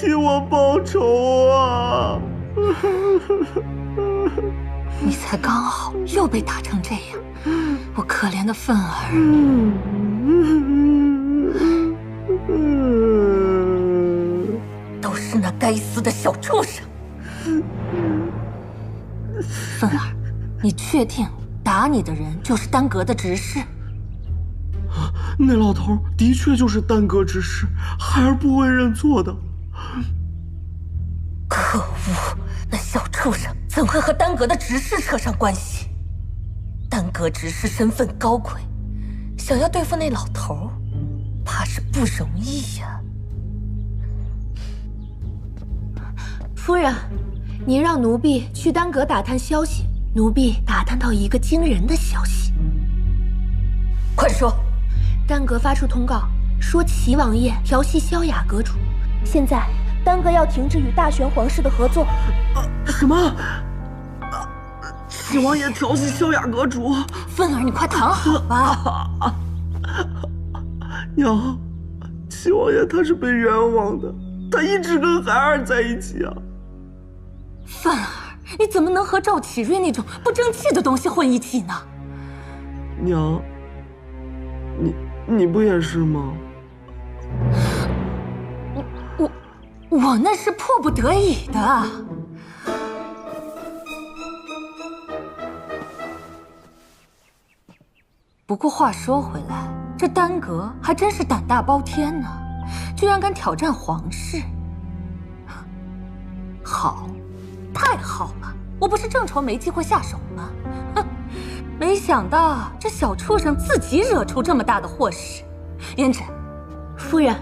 替我报仇啊！你才刚好又被打成这样，我可怜的愤儿。都是那该死的小畜生！愤儿，你确定打你的人就是丹阁的执事？那老头的确就是丹阁执事，孩儿不会认错的。可恶，那小畜生怎会和丹阁的执事扯上关系？丹阁执事身份高贵，想要对付那老头，怕是不容易呀。夫人，您让奴婢去丹阁打探消息，奴婢打探到一个惊人的消息。快说！丹阁发出通告，说齐王爷调戏萧雅阁主，现在丹阁要停止与大玄皇室的合作。什么？齐王爷调戏萧雅阁主？愤儿，你快躺好吧。娘，齐王爷他是被冤枉的，他一直跟孩儿在一起啊。范儿，你怎么能和赵启瑞那种不争气的东西混一起呢？娘，你不也是吗？我那是迫不得已的。不过话说回来，这丹阁还真是胆大包天呢，居然敢挑战皇室。好，太好了！我不是正愁没机会下手吗？哼，没想到这小畜生自己惹出这么大的祸事。胭脂，夫人，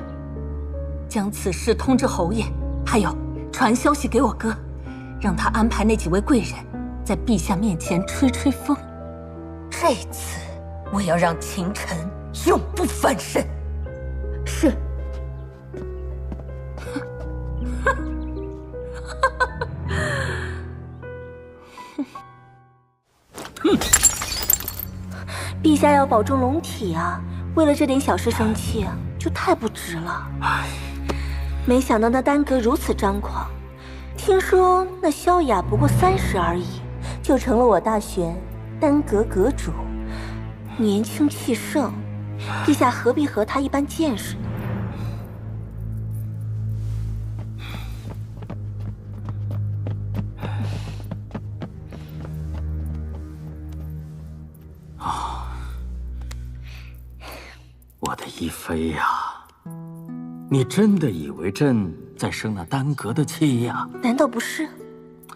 将此事通知侯爷，还有传消息给我哥，让他安排那几位贵人在陛下面前吹吹风。这次我要让秦晨永不翻身。是。陛下要保重龙体啊！为了这点小事生气啊，就太不值了。没想到那丹阁如此张狂，听说那萧雅不过30而已，就成了我大玄丹阁阁主，年轻气盛，陛下何必和他一般见识呢？我的一妃呀，你真的以为朕在生那丹阁的气呀？难道不是？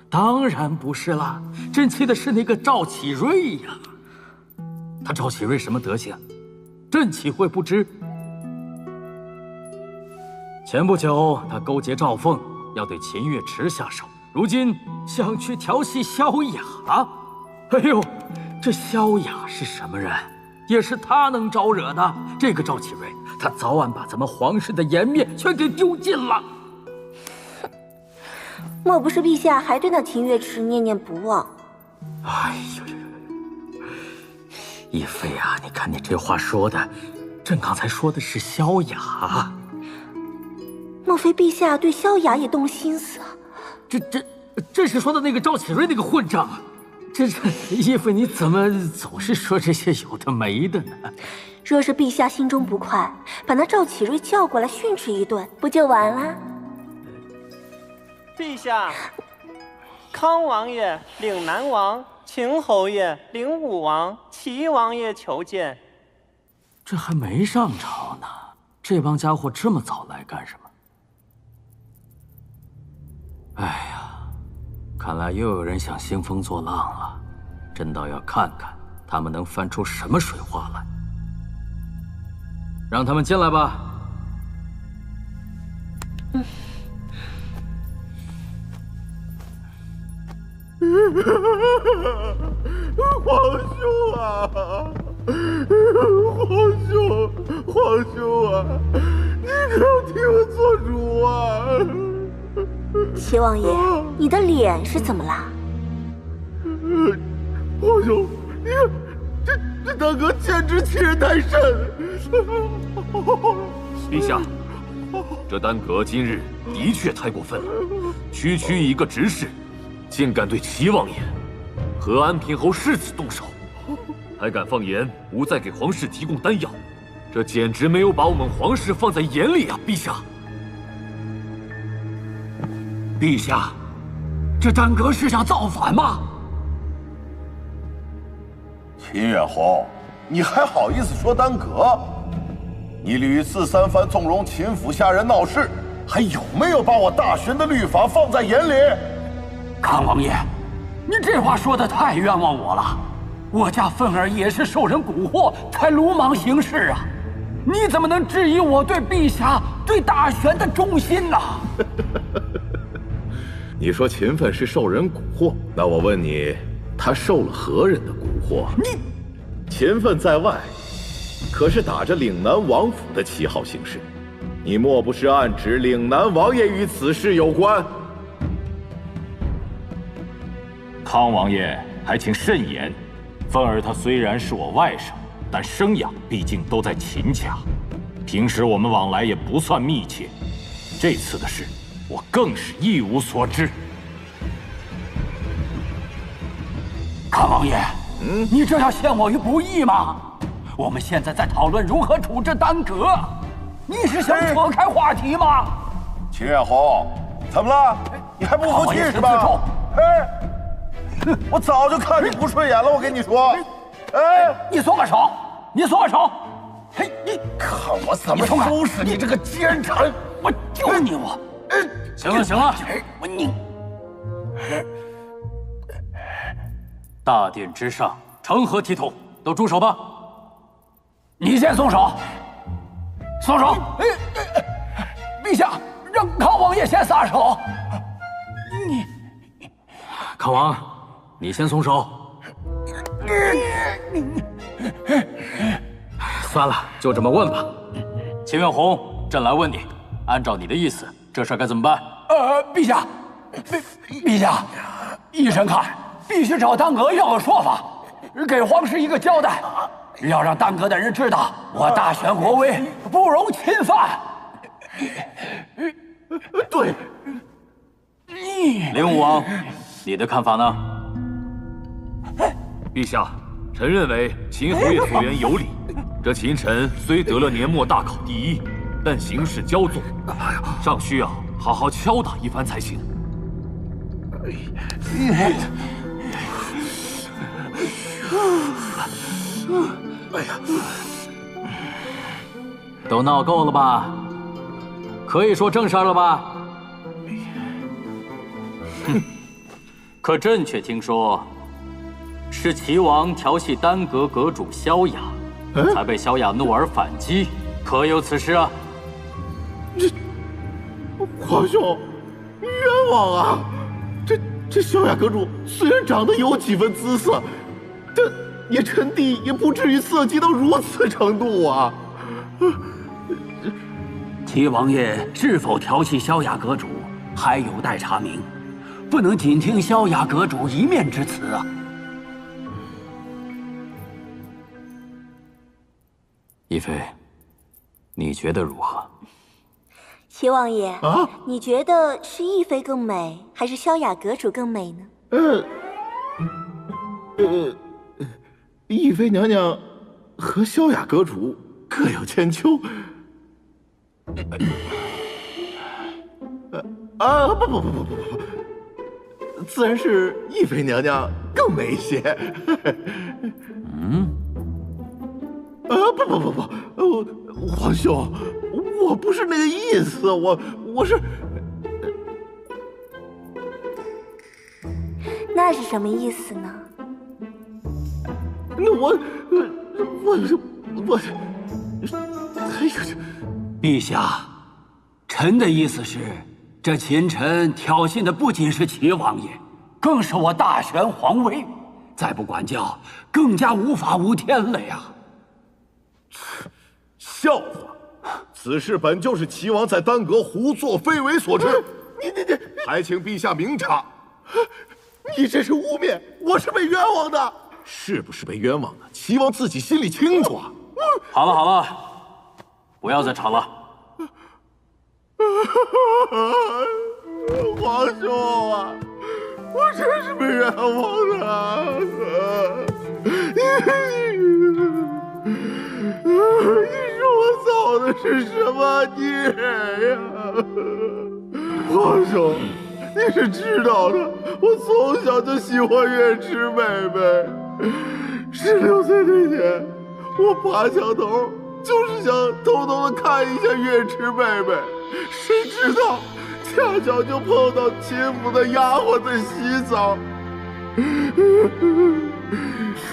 当然不是啦，朕气的是那个赵启瑞呀。他赵启瑞什么德行，朕岂会不知？前不久他勾结赵凤，要对秦月池下手，如今想去调戏萧雅。哎呦，这萧雅是什么人？也是他能招惹的。这个赵启瑞，他早晚把咱们皇室的颜面全给丢尽了。莫不是陛下还对那秦月池念念不忘？哎呦呦呦！一妃啊，你看你这话说的，朕刚才说的是萧雅。莫非陛下对萧雅也动心思啊？这是说的那个赵启瑞那个混账。这义父，你怎么总是说这些有的没的呢？若是陛下心中不快，把那赵启瑞叫过来训斥一顿，不就完了？陛下，康王爷领南王，秦侯爷领武王，齐王爷求见。这还没上朝呢，这帮家伙这么早来干什么？哎呀！看来又有人想兴风作浪了，朕倒要看看他们能翻出什么水花来。让他们进来吧。皇兄啊，皇兄啊，你可要替我做主啊！齐王爷，你的脸是怎么啦？皇兄，你看这大哥简直欺人太甚！陛下，这丹阁今日的确太过分了，区区一个执事，竟敢对齐王爷和安平侯世子动手，还敢放言不再给皇室提供丹药，这简直没有把我们皇室放在眼里啊！陛下，陛下，这丹阁是想造反吗？秦远侯，你还好意思说丹阁？你屡次三番纵容秦府下人闹事，还有没有把我大玄的律法放在眼里？康王爷，你这话说的太冤枉我了。我家凤儿也是受人蛊惑，才鲁莽行事啊！你怎么能质疑我对陛下、对大玄的忠心呢？你说秦奋是受人蛊惑，那我问你，他受了何人的蛊惑？秦奋在外，可是打着岭南王府的旗号行事，你莫不是暗指岭南王爷与此事有关？康王爷，还请慎言。凤儿她虽然是我外甥，但生养毕竟都在秦家，平时我们往来也不算密切。这次的事，我更是一无所知。康王爷，你这要陷我于不义吗？我们现在在讨论如何处置丹阁，你是想扯开话题吗？秦远侯，怎么了？你还不服气是吧？哎，我早就看你不顺眼了，我跟你说。哎，你松开手！你松开手！嘿，你看我怎么收拾你这个奸臣！我就你我！行了行了，你大殿之上，成何体统？都住手吧！你先松手！松手！陛下，让康王爷先撒手。康王，你先松手。算了，就这么问吧。秦远红，朕来问你，按照你的意思，这事该怎么办？陛下，陛下，依臣看，必须找丹阁要个说法，给皇室一个交代，要让丹阁的人知道，我大选国威不容侵犯。对。灵武王，你的看法呢？陛下，臣认为秦侯爷所言有理。这秦臣虽得了年末大考第一，但行事骄纵，尚需要好好敲打一番才行。哎呀，都闹够了吧？可以说正事了吧？哼，可朕却听说，是齐王调戏丹阁阁主萧雅，才被萧雅怒而反击，可有此事啊？皇兄，冤枉啊！这萧雅阁主虽然长得有几分姿色，但臣弟也不至于色急到如此程度啊！齐王爷是否调戏萧雅阁主，还有待查明，不能仅听萧雅阁主一面之词啊！亦妃，你觉得如何？齐王爷啊，你觉得是亦妃更美，还是萧雅阁主更美呢？亦妃娘娘和萧雅阁主各有千秋。不，自然是亦妃娘娘更美一些。不，皇兄，我不是那个意思，我是。那是什么意思呢？那我，哎呀，陛下，臣的意思是，这秦臣挑衅的不仅是齐王爷，更是我大玄皇威，再不管教，更加无法无天了呀！笑话！此事本就是齐王在丹阁胡作非为所致，你，还请陛下明察。你这是污蔑，我是被冤枉的。是不是被冤枉的？齐王自己心里清楚啊。好了，不要再吵了。皇兄啊，我真是被冤枉的。你说我造的是什么孽呀？皇兄，你是知道的，我从小就喜欢月池妹妹。16岁那年，我爬墙头就是想偷偷的看一下月池妹妹，谁知道恰巧就碰到秦府的丫鬟在洗澡。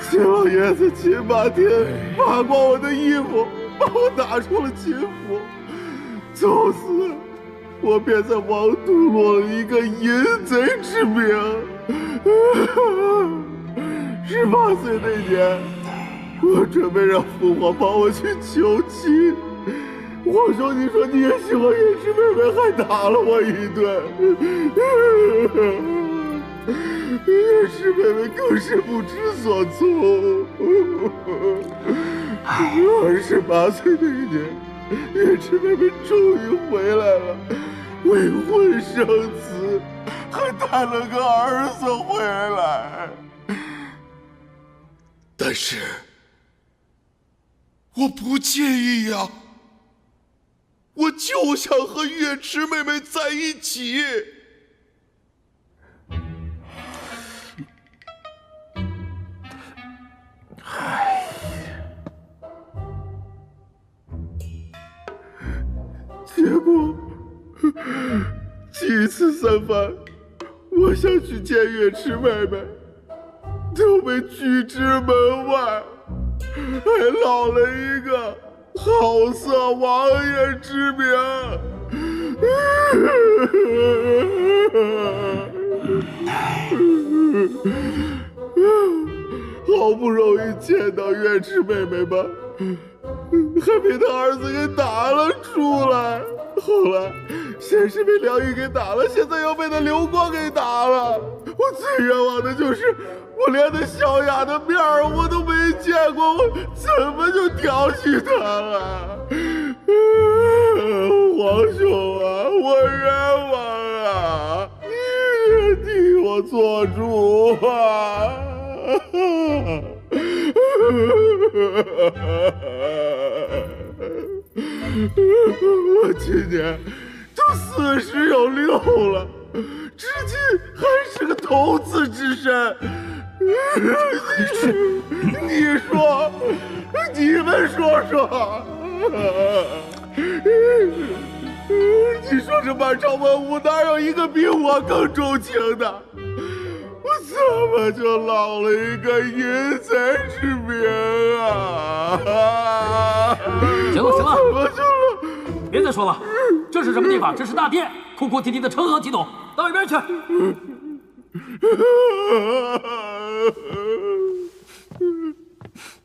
秦老爷子秦霸天扒光我的衣服，把我打出了秦府。从此，我便在王都落了一个淫贼之名。18岁那年，我准备让父皇帮我去求亲。皇兄，你说你也喜欢月池妹妹，还打了我一顿。月池妹妹更是不知所措。28岁那一年，月池妹妹终于回来了，未婚生子，还带了个儿子回来。但是，我不介意呀，我就想和月池妹妹在一起。结果几次三番，我想去见月池妹妹，都被拒之门外，还落了一个好色王爷之名。好不容易见到月池妹妹吧，还被他儿子给打了出来。后来先是被梁玉给打了，现在又被那刘光给打了。我最冤枉的就是我连那小雅的面儿我都没见过，我怎么就调戏她了？皇兄啊，我冤枉啊！你替我做主啊！我今年都46了，至今还是个童子之身。你说，你们说说，你说这满朝文武哪有一个比我更钟情的？我怎么就落了一个淫贼之名啊？行了行了，别再说了，这是什么地方？这是大殿，哭哭啼啼的成何体统？到一边去！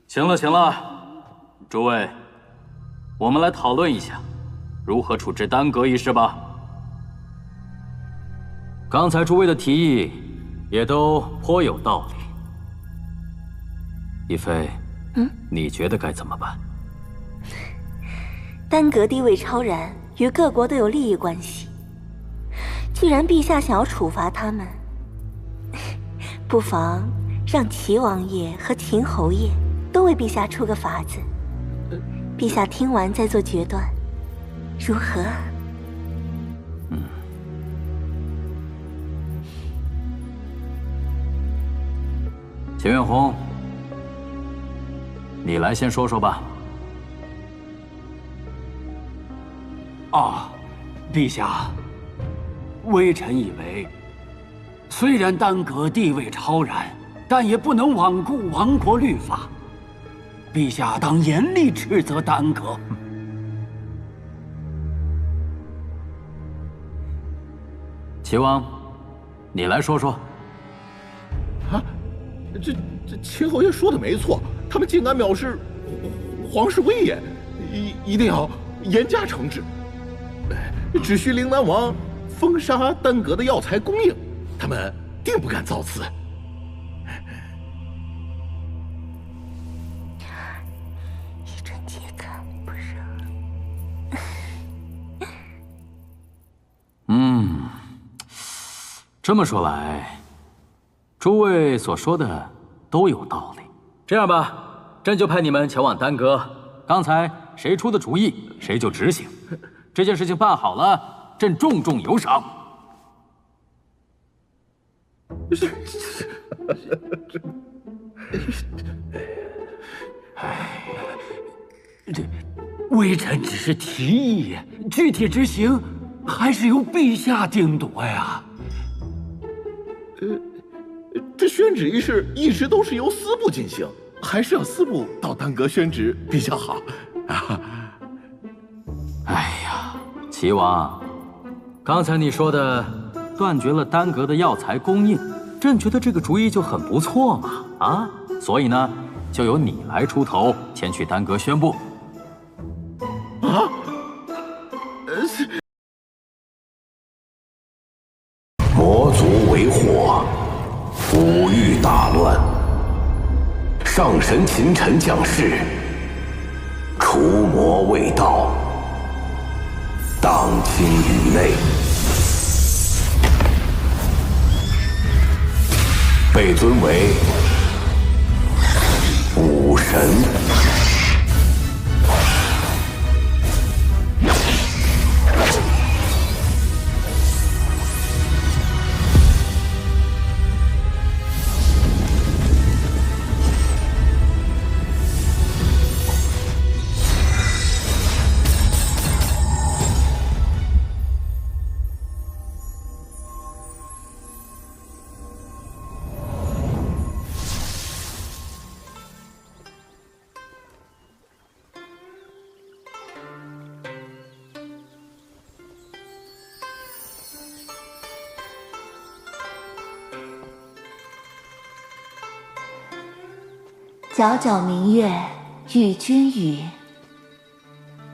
行了行了，诸位，我们来讨论一下如何处置耽阁一事吧。刚才诸位的提议也都颇有道理。一妃，你觉得该怎么办？耽阁地位超然，与各国都有利益关系。既然陛下想要处罚他们，不妨让齐王爷和秦侯爷都为陛下出个法子，陛下听完再做决断，如何？秦远红，你来先说说吧。陛下，微臣以为，虽然耽阁地位超然，但也不能罔顾亡国律法。陛下当严厉斥责耽阁。齐王，你来说说。这秦侯爷说的没错，他们竟敢藐视皇室威严，一定要严加惩治。只需陵南王封杀耽阁的药材供应，他们定不敢造次。一针皆砍，不是？这么说来，诸位所说的都有道理。这样吧，朕就派你们前往丹阁，刚才谁出的主意，谁就执行。这件事情办好了，朕重重有赏。这微臣只是提议，具体执行还是由陛下定夺呀。这宣旨仪式一直都是由司部进行，还是要司部到丹阁宣旨比较好。哎呀，齐王，刚才你说的断绝了丹阁的药材供应，朕觉得这个主意就很不错嘛，啊，所以呢，就由你来出头，前去丹阁宣布。啊？魔族为祸，五域大乱，上神秦臣将士，除魔未到，荡清宇内，被尊为武神。皎皎明月与君语，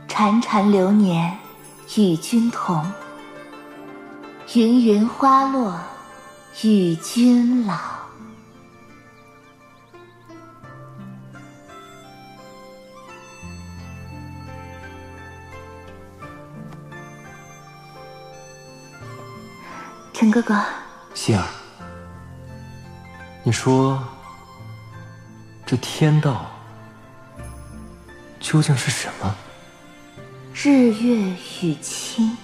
潺潺流年与君同。云云花落与君老。陈哥哥，希儿，你说这天道究竟是什么？日月与卿，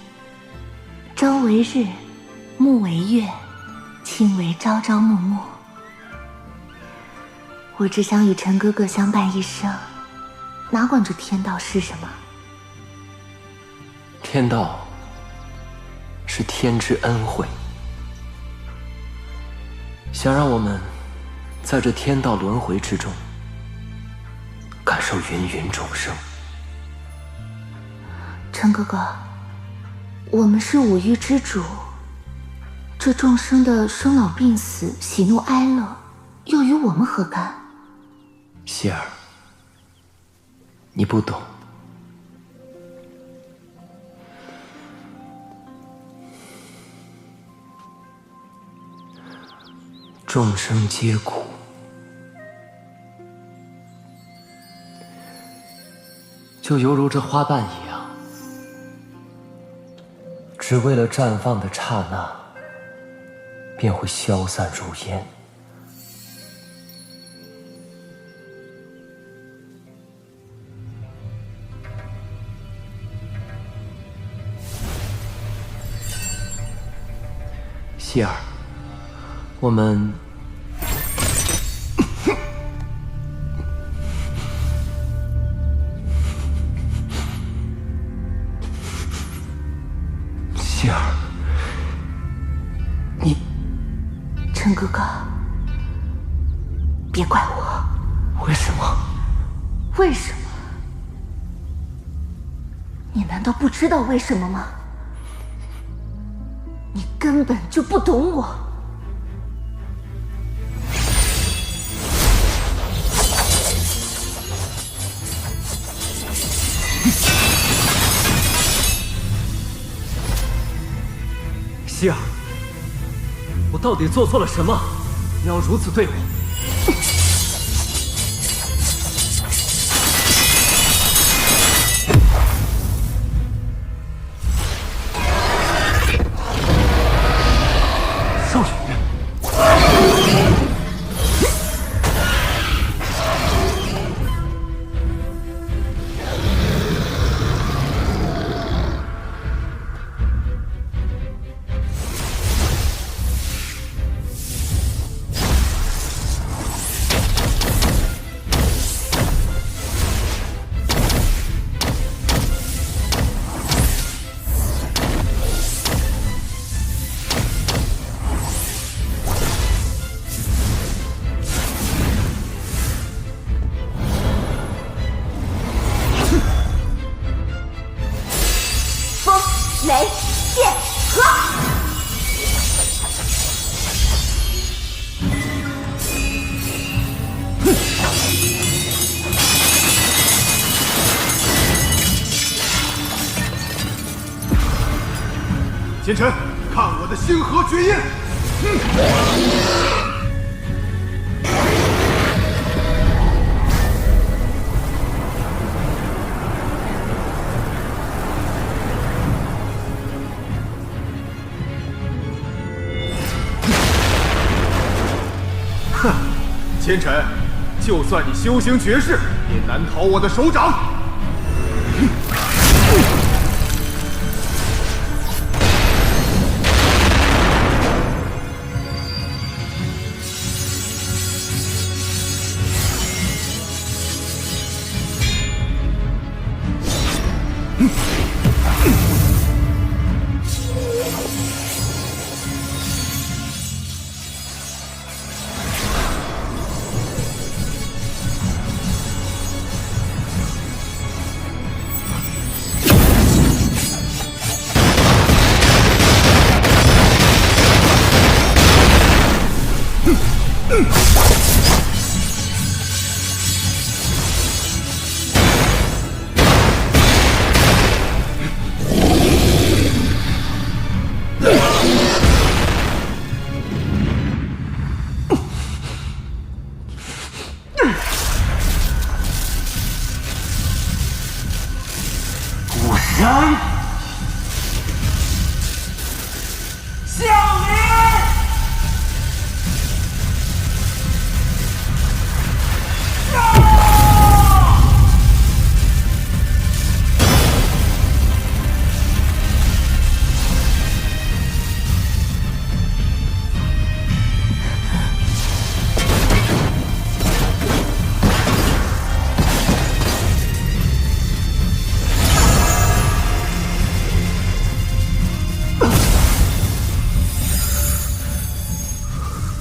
朝为日，暮为月，卿为朝朝暮暮。我只想与陈哥哥相伴一生，哪管这天道是什么？天道是天之恩惠，想让我们在这天道轮回之中，感受芸芸众生。陈哥哥，我们是五域之主，这众生的生老病死、喜怒哀乐，又与我们何干？希儿，你不懂。众生皆苦，就犹如这花瓣一样，只为了绽放的刹那，便会消散如烟。希儿，我们希儿，你陈哥哥，别怪我。为什么？为什么？你难道不知道为什么吗？你根本就不懂我。希儿，我到底做错了什么？你要如此对我？少雷电河。奸臣，看我的星河绝印！哼，奸臣，就算你修行绝世，也难逃我的手掌。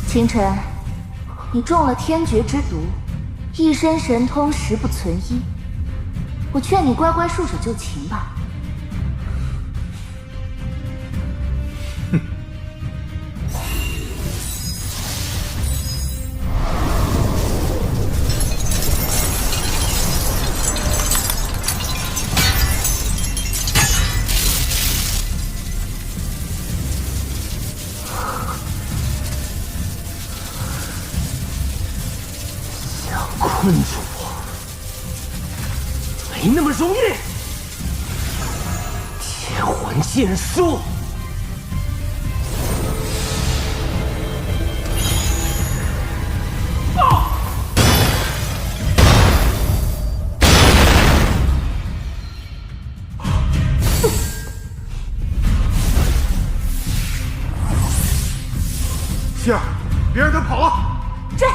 清晨，你中了天绝之毒，一身神通十不存一。我劝你乖乖束手就擒吧。困住我，没那么容易。天魂剑术，希儿，别让他跑了！追！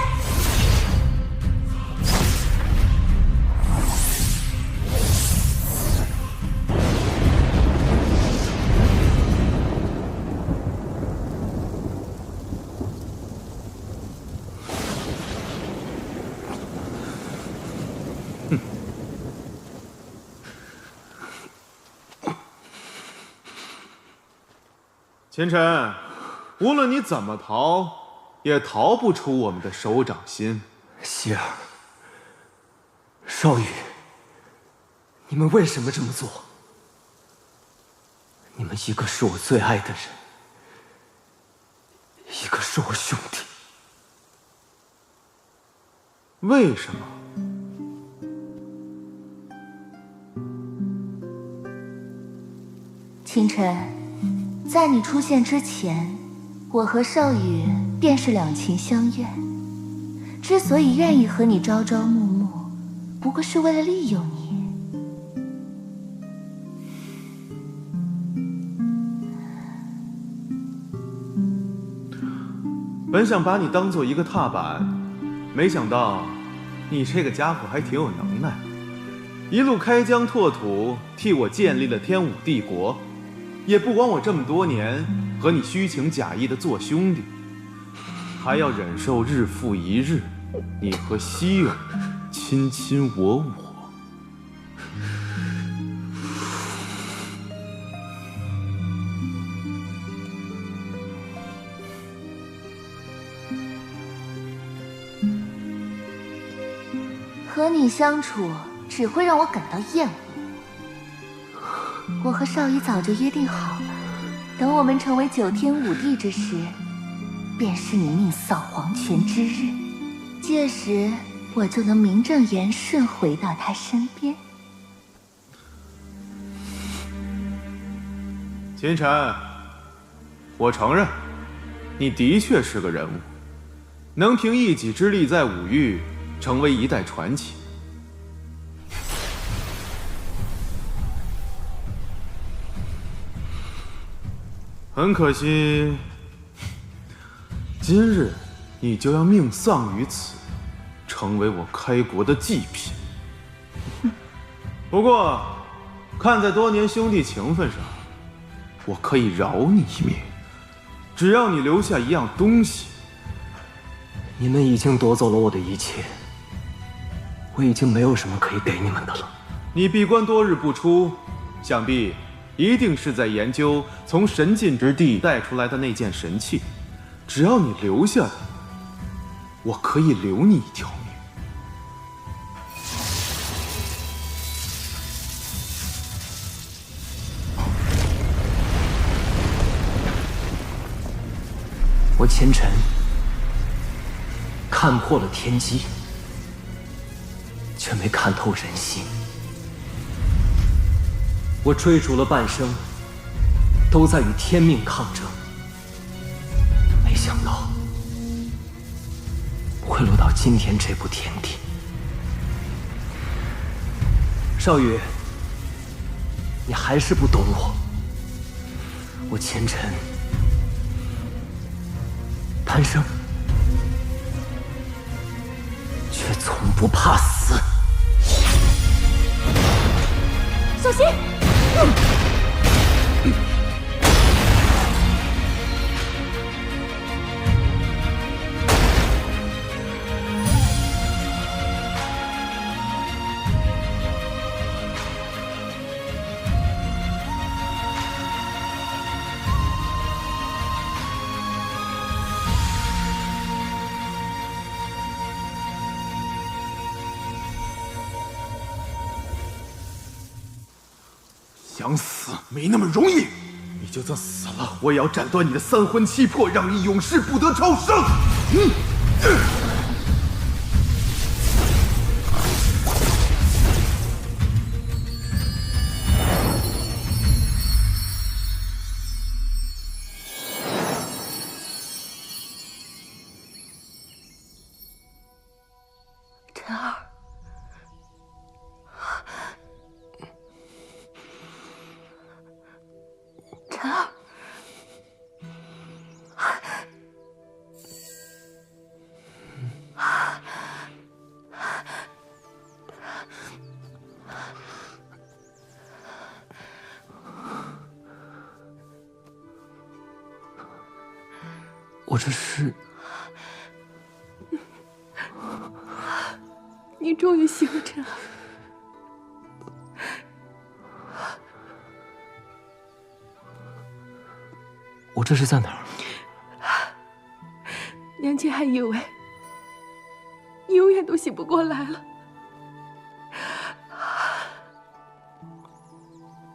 前尘，无论你怎么逃，也逃不出我们的手掌心。希儿，少羽，你们为什么这么做？你们一个是我最爱的人，一个是我兄弟。为什么？清晨，在你出现之前，我和少羽便是两情相悦。之所以愿意和你朝朝暮暮，不过是为了利用你。本想把你当做一个踏板，没想到你这个家伙还挺有能耐，一路开疆拓土，替我建立了天武帝国。也不管我这么多年和你虚情假意的做兄弟，还要忍受日复一日你和希儿卿卿我我。和你相处只会让我感到厌恶。我和少爷早就约定好了，等我们成为9天5地之时，便是你命丧黄泉之日。届时，我就能名正言顺回到他身边。秦晨，我承认，你的确是个人物，能凭一己之力在五域成为一代传奇。很可惜，今日你就要命丧于此，成为我开国的祭品。不过，看在多年兄弟情分上，我可以饶你一命，只要你留下一样东西。你们已经夺走了我的一切，我已经没有什么可以给你们的了。你闭关多日不出，想必一定是在研究从神禁之地带出来的那件神器。只要你留下它，我可以留你一条命。我前尘看破了天机，却没看透人心。我追逐了半生，都在与天命抗争，没想到会落到今天这步田地。少宇，你还是不懂我。我前尘攀升，却从不怕死。小心！想死没那么容易，你就算死了，我也要斩断你的三魂七魄，让你永世不得超生。陈儿。陈儿，我这是……你终于醒了，陈儿。我这是在哪儿？娘亲还以为你永远都醒不过来了。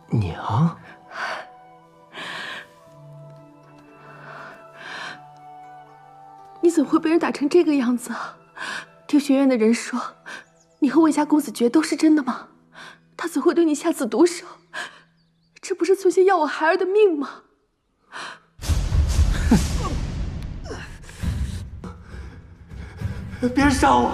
娘，你怎么会被人打成这个样子啊？听学院的人说，你和魏家公子诀都是真的吗？他怎会对你下此毒手？这不是存心要我孩儿的命吗？别杀我！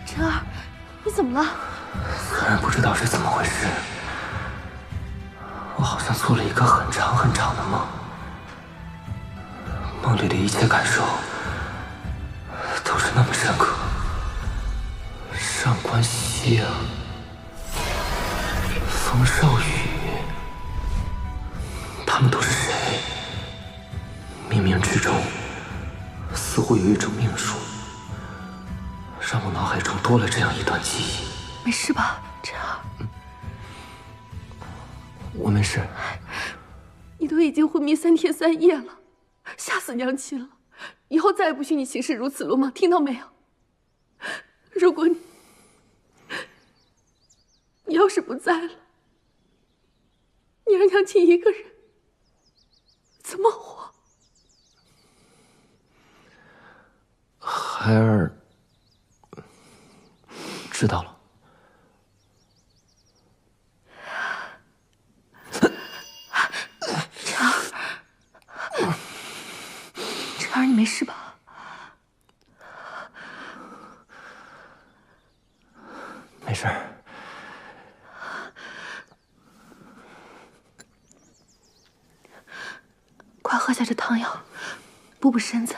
陈儿，你怎么了？虽然不知道是怎么回事，我好像做了一个很长很长的梦，梦里的一切感受都是那么深刻。上官希啊，风少羽，他们都是谁？冥冥之中，似乎有一种命数，让我脑海中多了这样一段记忆。没事吧，晨儿？我没事。你都已经昏迷3天3夜了，吓死娘亲了。以后再也不许你行事如此鲁莽，听到没有？如果你要是不在了，你让娘亲一个人怎么活？孩儿知道了。晨儿，你没事吧？没事。快喝下这汤药，补补身子。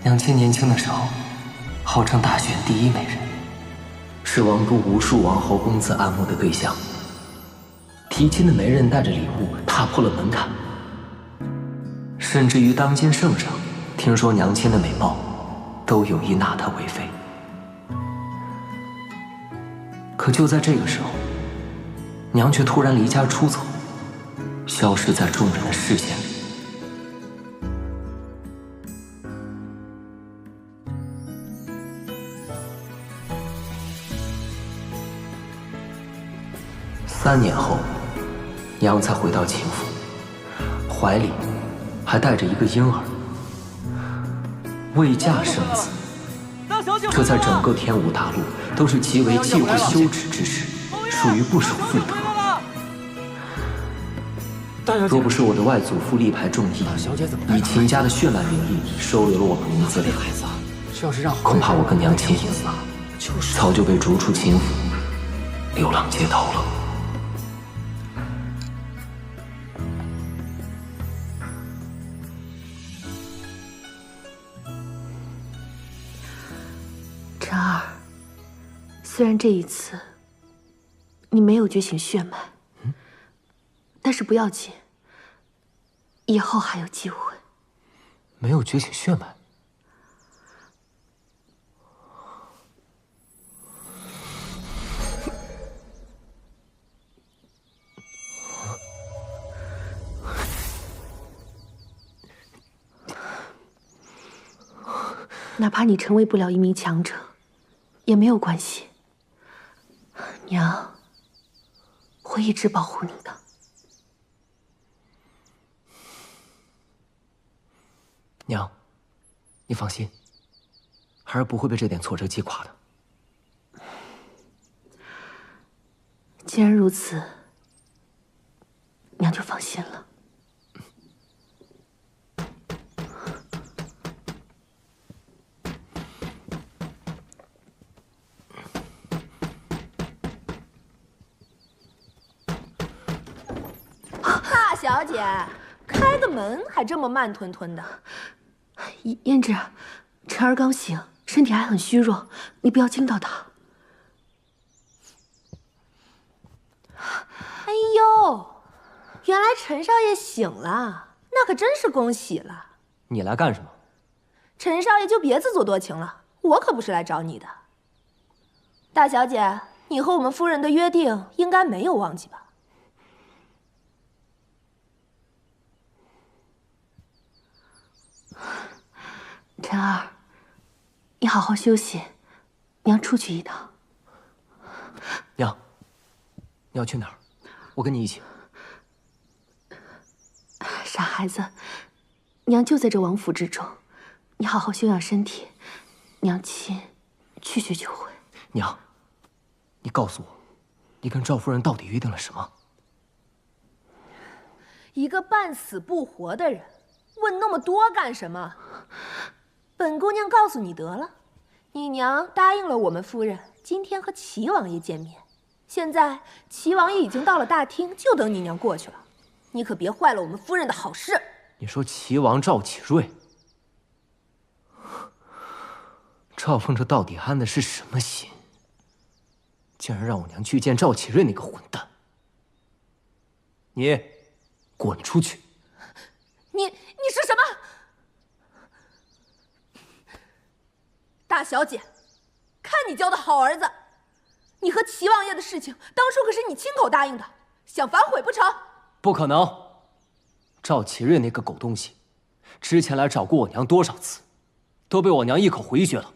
娘亲年轻的时候，号称大选第1美人，是王都无数王侯公子爱慕的对象。提亲的媒人带着礼物踏破了门槛，甚至于当今圣上听说娘亲的美貌，都有意纳她为妃。可就在这个时候，娘却突然离家出走，消失在众人的视线里。3年后，娘才回到秦府，怀里还带着一个婴儿。未嫁生子，这在整个天武大陆都是极为忌讳羞耻之事，属于不守妇德。若不是我的外祖父力排众议，以秦家的血脉名义收留了我们母子俩，恐怕我跟娘亲早就被逐出秦府，流浪街头了。晨儿，虽然这一次你没有觉醒血脉，但是不要紧，以后还有机会。没有觉醒血脉？哪怕你成为不了一名强者，也没有关系。娘会一直保护你的。娘，你放心，孩儿不会被这点挫折击垮的。既然如此，娘就放心了。大小姐，开个门还这么慢吞吞的。胭脂，晨儿刚醒，身体还很虚弱，你不要惊到她。哎呦，原来陈少爷醒了，那可真是恭喜了。你来干什么？陈少爷就别自作多情了，我可不是来找你的。大小姐，你和我们夫人的约定应该没有忘记吧？晨儿，你好好休息，娘出去一趟。娘，你要去哪儿？我跟你一起。傻孩子，娘就在这王府之中，你好好休养身体，娘亲去去就回。娘，你告诉我，你跟赵夫人到底约定了什么？一个半死不活的人，问那么多干什么？本姑娘告诉你得了，你娘答应了我们夫人今天和齐王爷见面，现在齐王爷已经到了大厅，就等你娘过去了，你可别坏了我们夫人的好事。你说齐王赵启瑞，赵凤这到底安的是什么心？竟然让我娘去见赵启瑞那个混蛋！你，滚出去！你是什么？大小姐，看你教的好儿子！你和齐王爷的事情，当初可是你亲口答应的，想反悔不成？不可能！赵启瑞那个狗东西，之前来找过我娘多少次，都被我娘一口回绝了。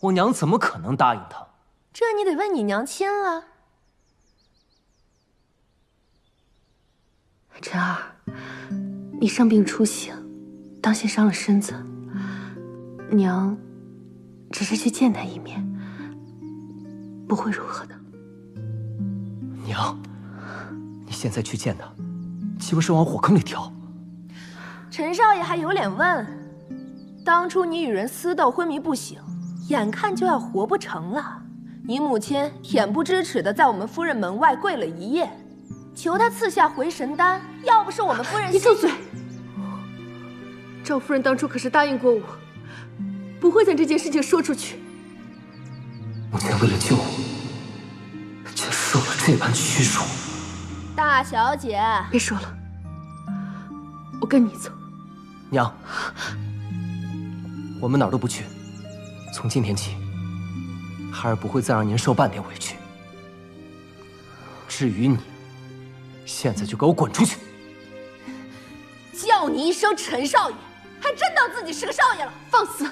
我娘怎么可能答应他？这你得问你娘亲啊。晨儿，你伤病初醒，当心伤了身子。娘，只是去见他一面，不会如何的。娘，你现在去见他，岂不是往火坑里跳？陈少爷还有脸问？当初你与人私斗，昏迷不醒，眼看就要活不成了。你母亲恬不知耻的在我们夫人门外跪了一夜，求她赐下回神丹。要不是我们夫人……你住嘴！赵夫人当初可是答应过我，不会将这件事情说出去。母亲为了救我，却受了这般屈辱。大小姐，别说了，我跟你走。娘，我们哪儿都不去。从今天起，孩儿不会再让您受半点委屈。至于你，现在就给我滚出去！叫你一声陈少爷，还真当自己是个少爷了？放肆！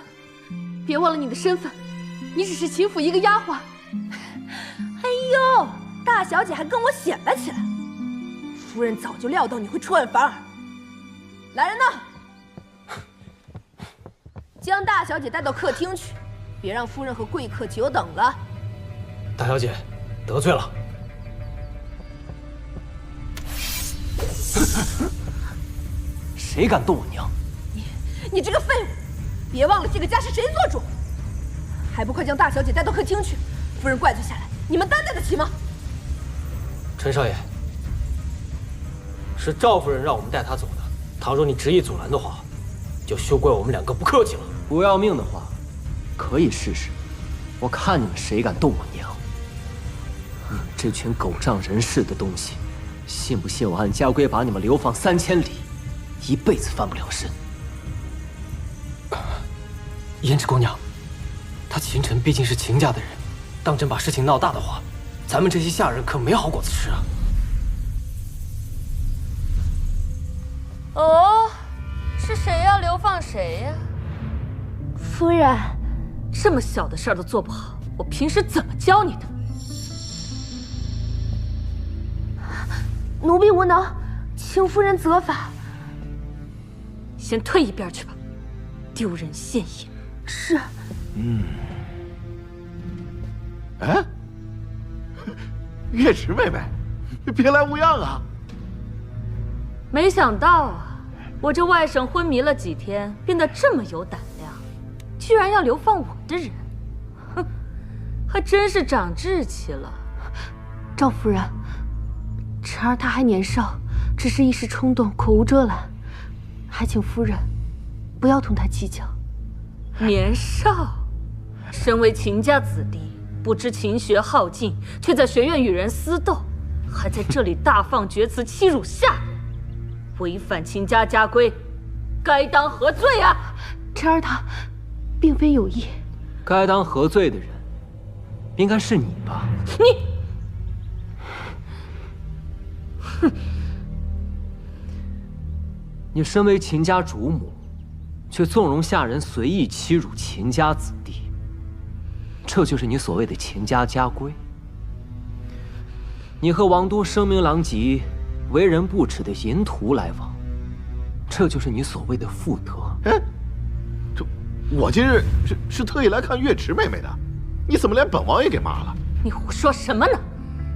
别忘了你的身份，你只是秦府一个丫鬟。哎呦，大小姐还跟我显摆起来。夫人早就料到你会出尔反尔。来人呐！将大小姐带到客厅去，别让夫人和贵客久等了。大小姐，得罪了。谁敢动我娘？你这个废物！别忘了这个家是谁做主，还不快将大小姐带到客厅去！夫人怪罪下来，你们担待得起吗？陈少爷，是赵夫人让我们带她走的。倘若你执意阻拦的话，就休怪我们两个不客气了。不要命的话，可以试试。我看你们谁敢动我娘！你们这群狗仗人势的东西，信不信我按家规把你们流放3000里，一辈子翻不了身？胭脂姑娘，她秦晨毕竟是秦家的人，当真把事情闹大的话，咱们这些下人可没好果子吃啊！哦，是谁要流放谁呀？夫人，这么小的事儿都做不好，我平时怎么教你的？奴婢无能，请夫人责罚。先退一边去吧，丢人现眼。是。哎，月池妹妹，别来无恙啊！没想到啊，我这外甥昏迷了几天，变得这么有胆量，居然要流放我的人，哼，还真是长志气了。赵夫人，晨儿她还年少，只是一时冲动，口无遮拦，还请夫人不要同她计较。年少，身为秦家子弟，不知勤学好进，却在学院与人私斗，还在这里大放厥词，欺辱下人，违反秦家家规，该当何罪啊！晨儿她并非有意，该当何罪的人，应该是你吧？你，哼！你身为秦家主母，却纵容下人随意欺辱秦家子弟，这就是你所谓的秦家家规。你和王都声名狼藉、为人不耻的淫徒来往，这就是你所谓的妇德。哎，这我今日是特意来看月池妹妹的，你怎么连本王爷给骂了？你胡说什么呢？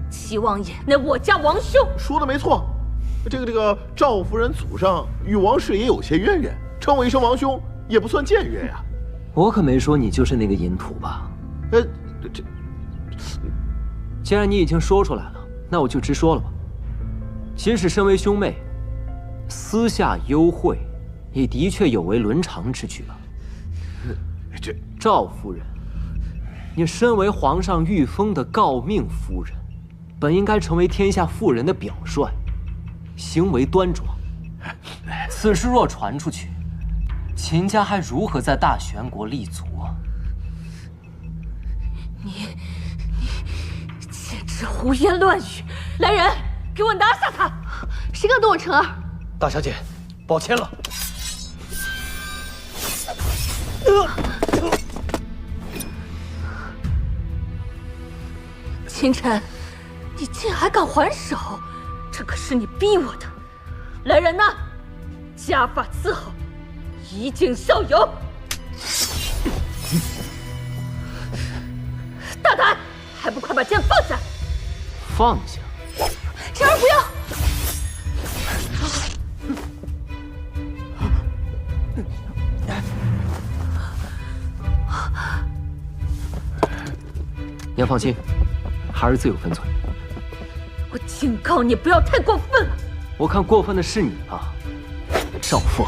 齐王爷乃我家王兄。说的没错，这个赵夫人祖上与王氏也有些渊源，称我一声王兄也不算僭越呀。我可没说你就是那个淫徒吧？既然你已经说出来了，那我就直说了吧。即使身为兄妹，私下幽会，也的确有违伦常之举吧。赵夫人，你身为皇上御封的诰命夫人，本应该成为天下妇人的表率，行为端庄。此事若传出去，秦家还如何在大玄国立足啊？你简直胡言乱语！来人，给我拿下他！谁敢动我晨儿？大小姐，抱歉了。秦晨，你竟还敢还手！这可是你逼我的！来人呐，家法伺候，一儆效尤！大胆，还不快把剑放下！放下！晨儿不要！娘放心，孩儿自有分寸。我警告你，不要太过分了。我看过分的是你啊，赵凤。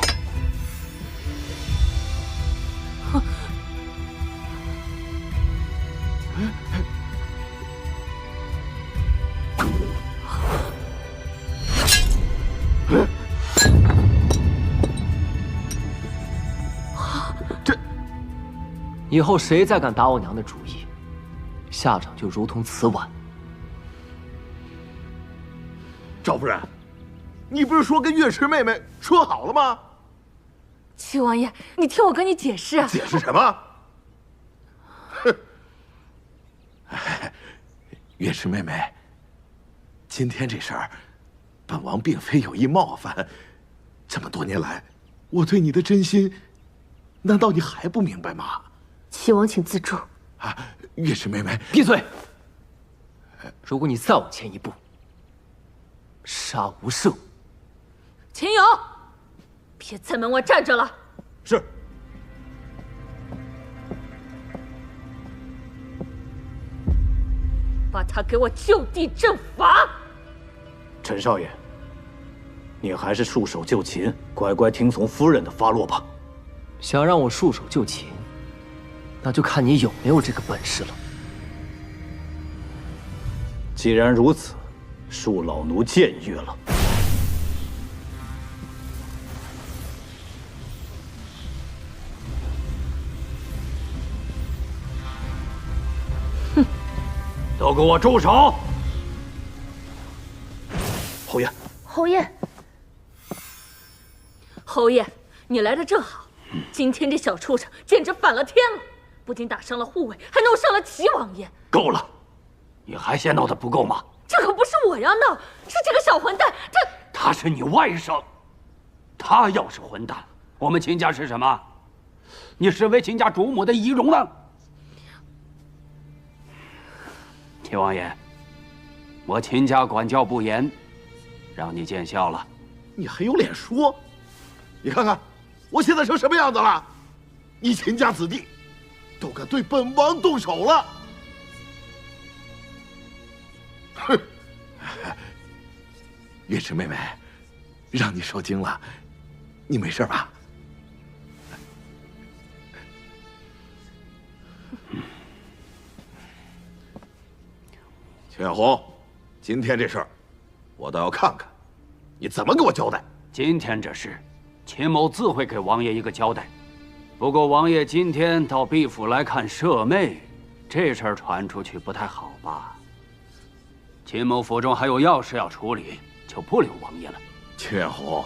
这，以后谁再敢打我娘的主意，下场就如同此晚。赵夫人，你不是说跟月池妹妹说好了吗？齐王爷，你听我跟你解释啊！解释什么？哼！月池妹妹，今天这事儿，本王并非有意冒犯。这么多年来，我对你的真心，难道你还不明白吗？齐王，请自重。啊，月池妹妹，闭嘴！如果你再往前一步，杀无赦！秦勇，别在门外站着了。是。把他给我就地正法。陈少爷，你还是束手就擒，乖乖听从夫人的发落吧。想让我束手就擒，那就看你有没有这个本事了。既然如此，恕老奴僭越了。哼！都给我住手！侯爷，侯爷，侯爷，你来的正好。今天这小畜生简直反了天了，不仅打伤了护卫，还弄伤了齐王爷。够了，你还嫌闹得不够吗？这可不是我要闹，是这个小混蛋。他是你外甥，他要是混蛋，我们秦家是什么？你身为秦家主母的仪容呢？秦王爷，我秦家管教不严，让你见笑了。你还有脸说？你看看，我现在成什么样子了？你秦家子弟，都敢对本王动手了！哼！月池妹妹，让你受惊了，你没事吧？秦远红，今天这事儿，我倒要看看，你怎么给我交代。今天这事，秦某自会给王爷一个交代。不过王爷今天到毕府来看舍妹，这事儿传出去不太好吧？秦某府中还有要事要处理，就不留王爷了。秦远红，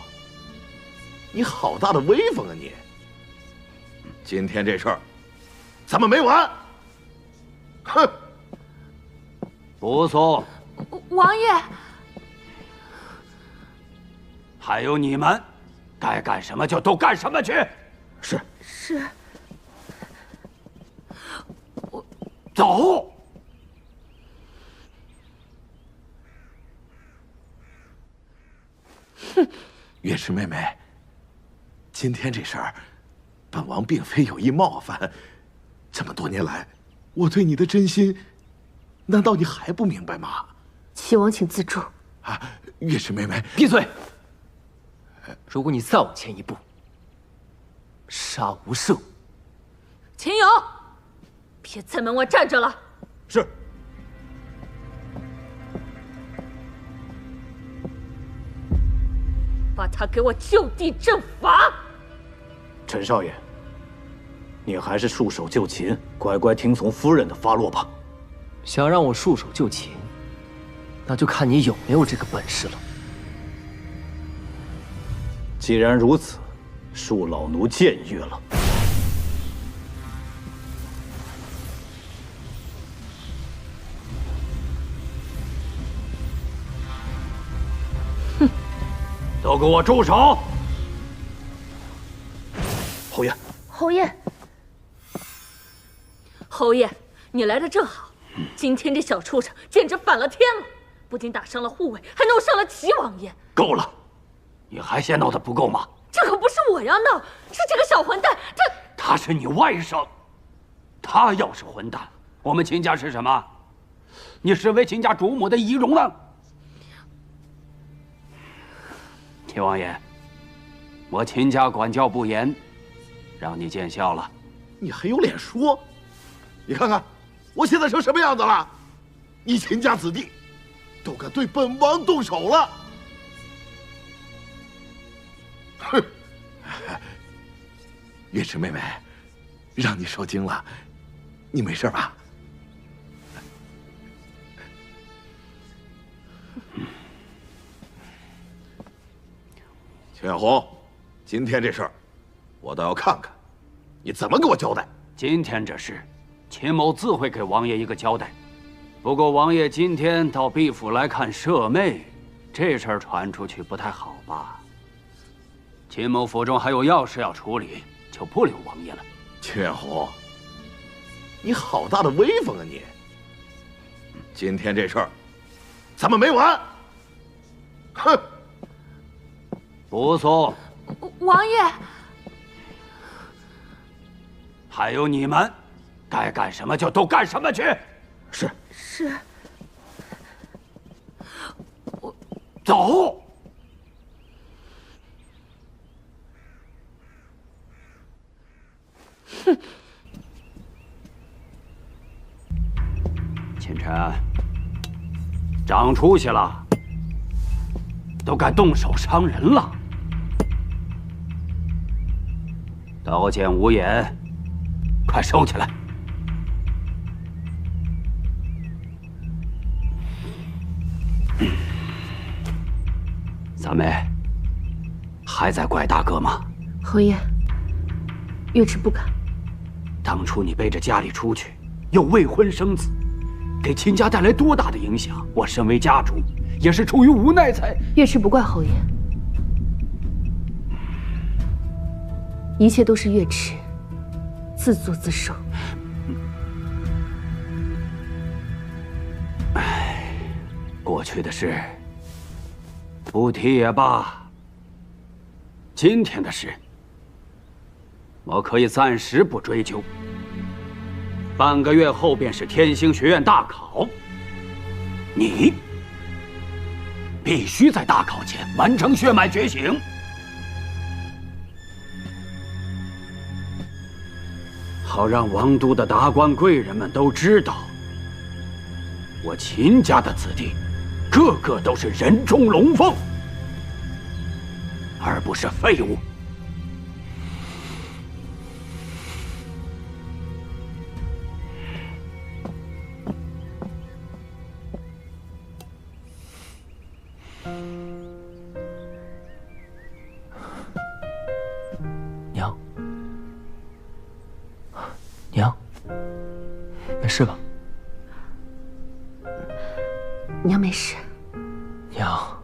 你好大的威风啊你！今天这事儿，咱们没完！哼！不送。王爷，还有你们，该干什么就都干什么去。是。是。我走。哼，月池妹妹，今天这事儿，本王并非有意冒犯。这么多年来，我对你的真心，难道你还不明白吗？齐王，请自重。啊，月池妹妹，闭嘴！如果你再往前一步，杀无赦！秦勇，别在门外站着了。是。把他给我就地正法。陈少爷，你还是束手就擒，乖乖听从夫人的发落吧。想让我束手就擒，那就看你有没有这个本事了。既然如此，恕老奴僭越了。哼！都给我住手！侯爷，侯爷，侯爷，你来的正好。今天这小畜生简直反了天了，不仅打伤了护卫，还弄伤了齐王爷。够了！你还嫌闹得不够吗？这可不是我要闹，是这个小混蛋。他是你外甥，他要是混蛋，我们秦家是什么？你身为秦家主母的仪容呢？秦王爷，我秦家管教不严，让你见笑了。你还有脸说？你看看，我现在成什么样子了？你秦家子弟都敢对本王动手了！哼！月池妹妹，让你受惊了，你没事吧？秦远红，今天这事儿，我倒要看看你怎么给我交代。今天这事，秦某自会给王爷一个交代。不过王爷今天到毕府来看舍妹，这事儿传出去不太好吧？秦某府中还有要事要处理，就不留王爷了。秦远红，你好大的威风啊你！今天这事儿，咱们没完！哼！不送。王爷，还有你们，该干什么就都干什么去。是。是。走。哼。秦晨，长出息了，都敢动手伤人了。刀剑无眼，快收起来！三妹，还在怪大哥吗？侯爷，月池不敢。当初你背着家里出去，又未婚生子，给秦家带来多大的影响？我身为家主，也是出于无奈才……月池不怪侯爷，一切都是月池自作自受。唉，过去的事不提也罢。今天的事，我可以暂时不追究。半个月后便是天星学院大考，你必须在大考前完成血脉觉醒。好让王都的达官贵人们都知道，我秦家的子弟个个都是人中龙凤，而不是废物。娘，娘，没事吧？娘没事。娘，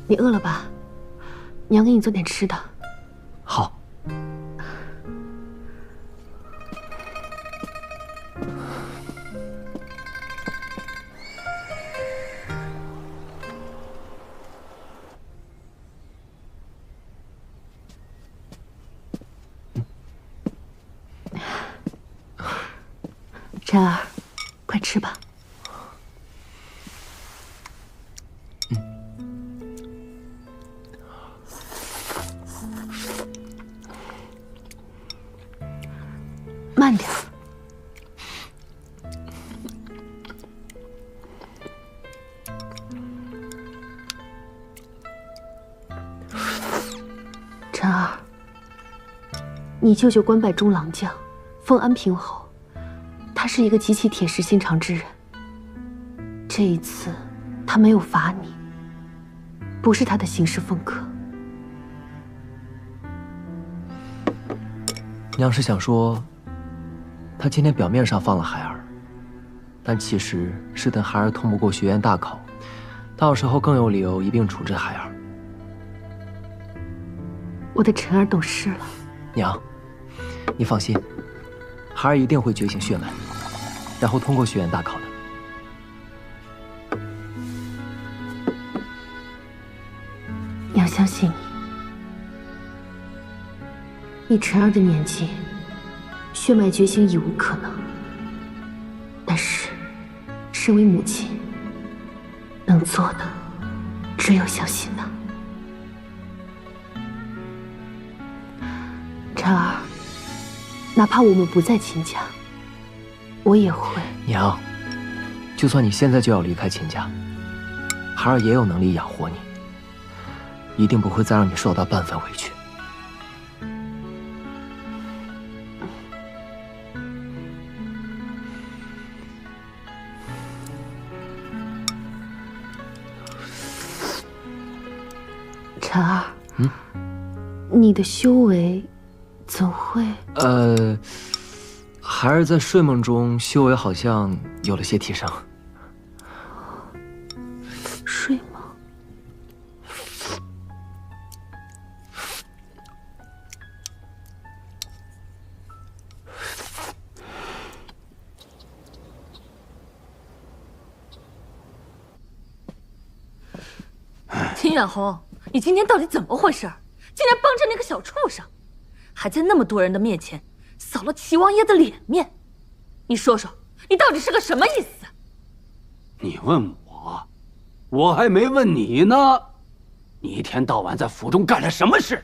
你饿了吧？娘给你做点吃的。好。婵儿，快吃吧。慢点。陈儿，你舅舅官拜中郎将，封安平侯，他是一个极其铁石心肠之人。这一次，他没有罚你，不是他的行事风格。娘是想说，他今天表面上放了孩儿，但其实是等孩儿通不过学院大考，到时候更有理由一并处置孩儿。我的陈儿懂事了。娘，你放心，孩儿一定会觉醒血脉，然后通过学院大考的。娘相信你。以陈儿的年纪，血脉觉醒已无可能。但是，身为母亲，能做的只有相信他。陈儿，哪怕我们不在秦家，我也会。娘，就算你现在就要离开秦家，孩儿也有能力养活你，一定不会再让你受到半分委屈。陈儿，你的修为怎会？孩儿在睡梦中修为好像有了些提升。睡梦？秦远红，你今天到底怎么回事？竟然帮着那个小畜生，还在那么多人的面前扫了齐王爷的脸面。你说说，你到底是个什么意思？你问我，我还没问你呢。你一天到晚在府中干了什么事？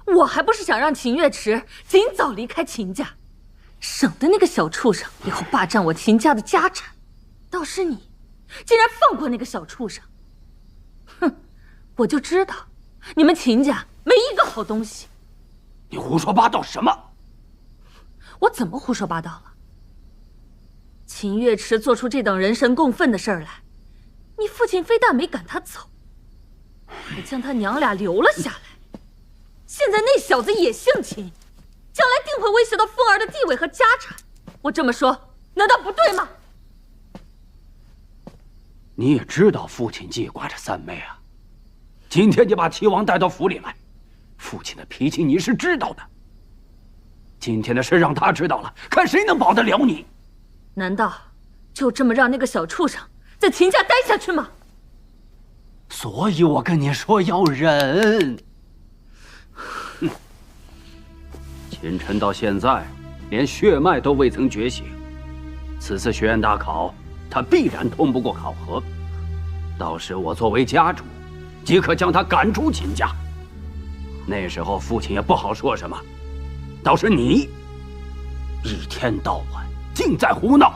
我还不是想让秦月池尽早离开秦家，省得那个小畜生以后霸占我秦家的家产。倒是你，竟然放过那个小畜生！哼，我就知道你们秦家没一个好东西。你胡说八道什么？我怎么胡说八道了？秦月池做出这等人神共愤的事儿来，你父亲非但没赶他走，还将他娘俩留了下来。现在那小子也姓秦，将来定会威胁到凤儿的地位和家产。我这么说，难道不对吗？你也知道父亲记挂着三妹啊。今天你把齐王带到府里来，父亲的脾气你是知道的。今天的事让他知道了，看谁能保得了你。难道就这么让那个小畜生在秦家待下去吗？所以我跟你说要忍。秦晨到现在连血脉都未曾觉醒，此次学院大考他必然通不过考核，到时我作为家主即可将他赶出秦家。那时候父亲也不好说什么，倒是你一天到晚尽在胡闹，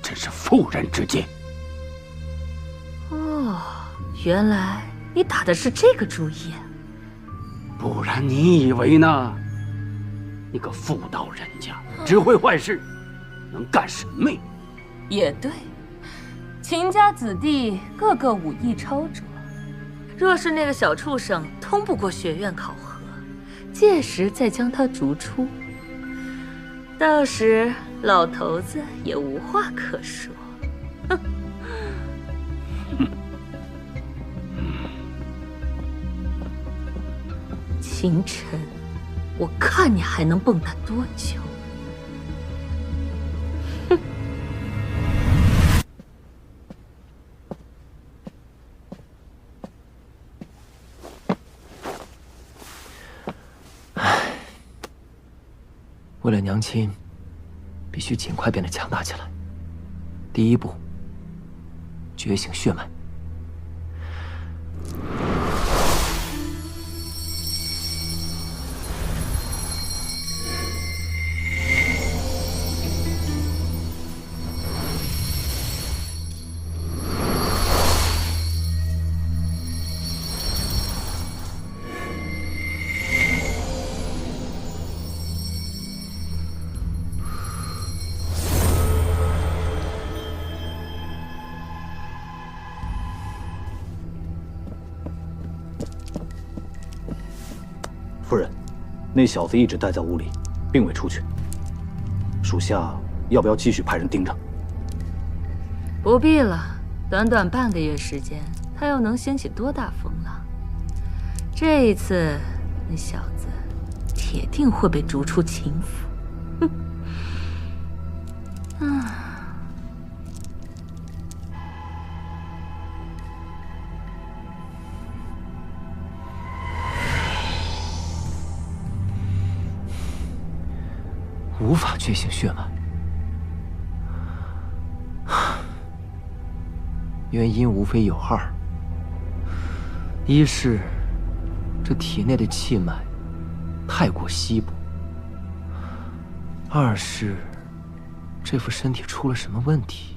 真是妇人之见。哦，原来你打的是这个主意。不然你以为呢？你个妇道人家，只会坏事，能干什么呀？也对，秦家子弟个个武艺超卓，若是那个小畜生通不过学院考核，届时再将他逐出，到时老头子也无话可说。哼！秦晨，我看你还能蹦跶多久？哼！为了娘亲，必须尽快变得强大起来。第一步，觉醒血脉。夫人，那小子一直待在屋里，并未出去。属下要不要继续派人盯着？不必了，短短半个月时间，他又能掀起多大风浪？这一次，那小子铁定会被逐出秦府。哼，无法觉醒血脉，原因无非有二：一是这体内的气脉太过稀薄；二是这副身体出了什么问题。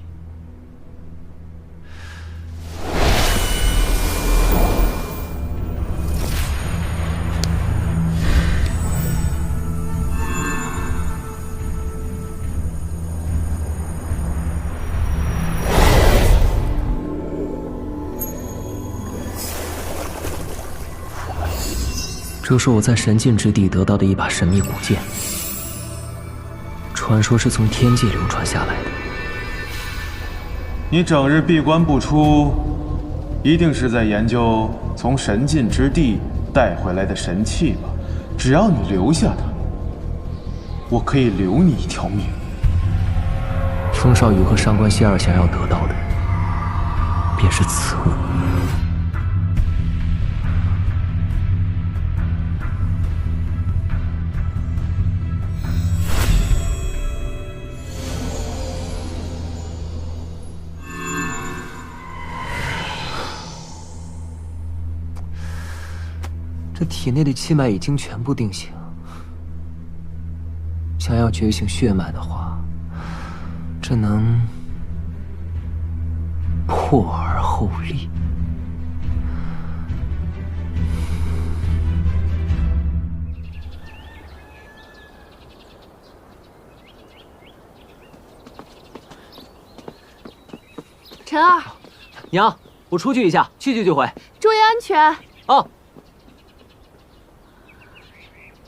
这是我在神境之地得到的一把神秘古剑，传说是从天界流传下来的。你整日闭关不出，一定是在研究从神境之地带回来的神器吧？只要你留下它，我可以留你一条命。风少羽和上官希儿想要得到的，便是此物。这体内的气脉已经全部定型，想要觉醒血脉的话，只能破而后立。陈儿，娘，我出去一下，去就回。注意安全。哦。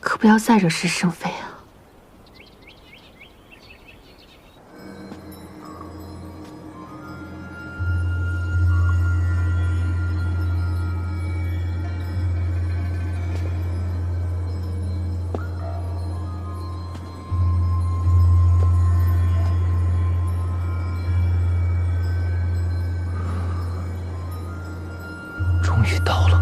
可不要再惹是生非啊！终于到了。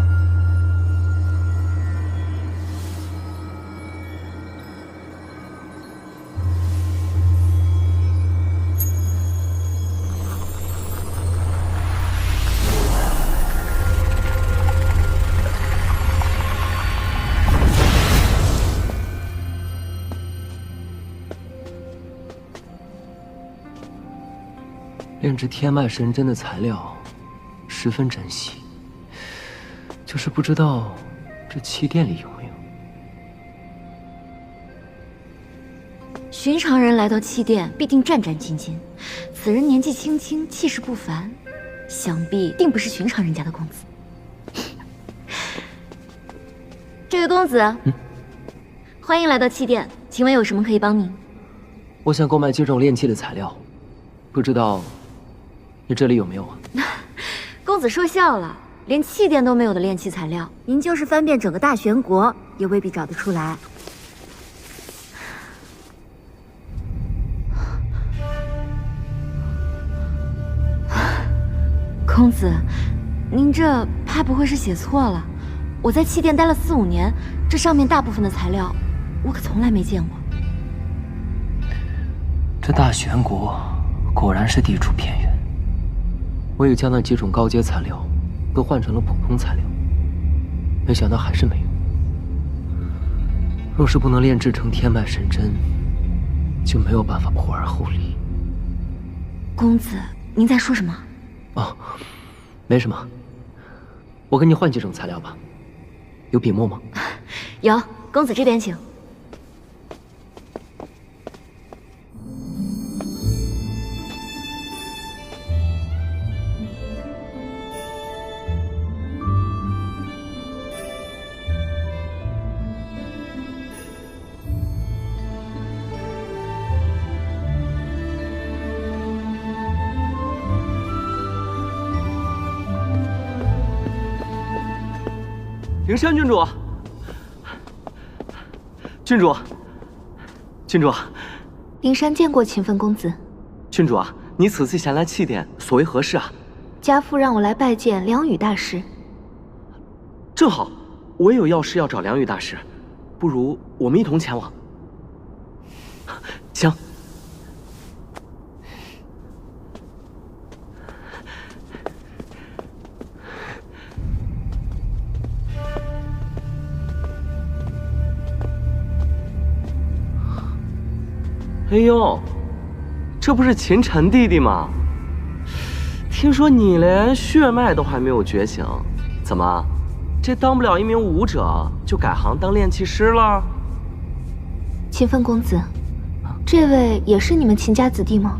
炼制天脉神针的材料十分珍惜，就是不知道这气殿里有没有。寻常人来到气殿，必定战战兢兢。此人年纪轻轻，气势不凡，想必定不是寻常人家的公子。这位公子，欢迎来到气殿，请问有什么可以帮您？我想购买几种炼器的材料，不知道你这里有没有啊？公子说笑了，连气殿都没有的炼器材料，您就是翻遍整个大玄国，也未必找得出来。公子，您这怕不会是写错了？我在气殿待了4、5年，这上面大部分的材料，我可从来没见过。这大玄国果然是地处偏远，我也将那几种高阶材料都换成了普通材料，没想到还是没用。若是不能炼制成天脉神针，就没有办法破而后立。公子，您在说什么？哦，没什么，我跟你换几种材料吧。有笔墨吗？有，公子这边请。灵山郡主，郡主，郡主，灵山见过勤奋公子。郡主啊，你此次前来祭奠，所为何事啊？家父让我来拜见梁羽大师。正好，我也有要事要找梁羽大师，不如我们一同前往。行。哎呦，这不是秦晨弟弟吗？听说你连血脉都还没有觉醒，怎么，这当不了一名武者就改行当炼器师了？勤奋公子，这位也是你们秦家子弟吗？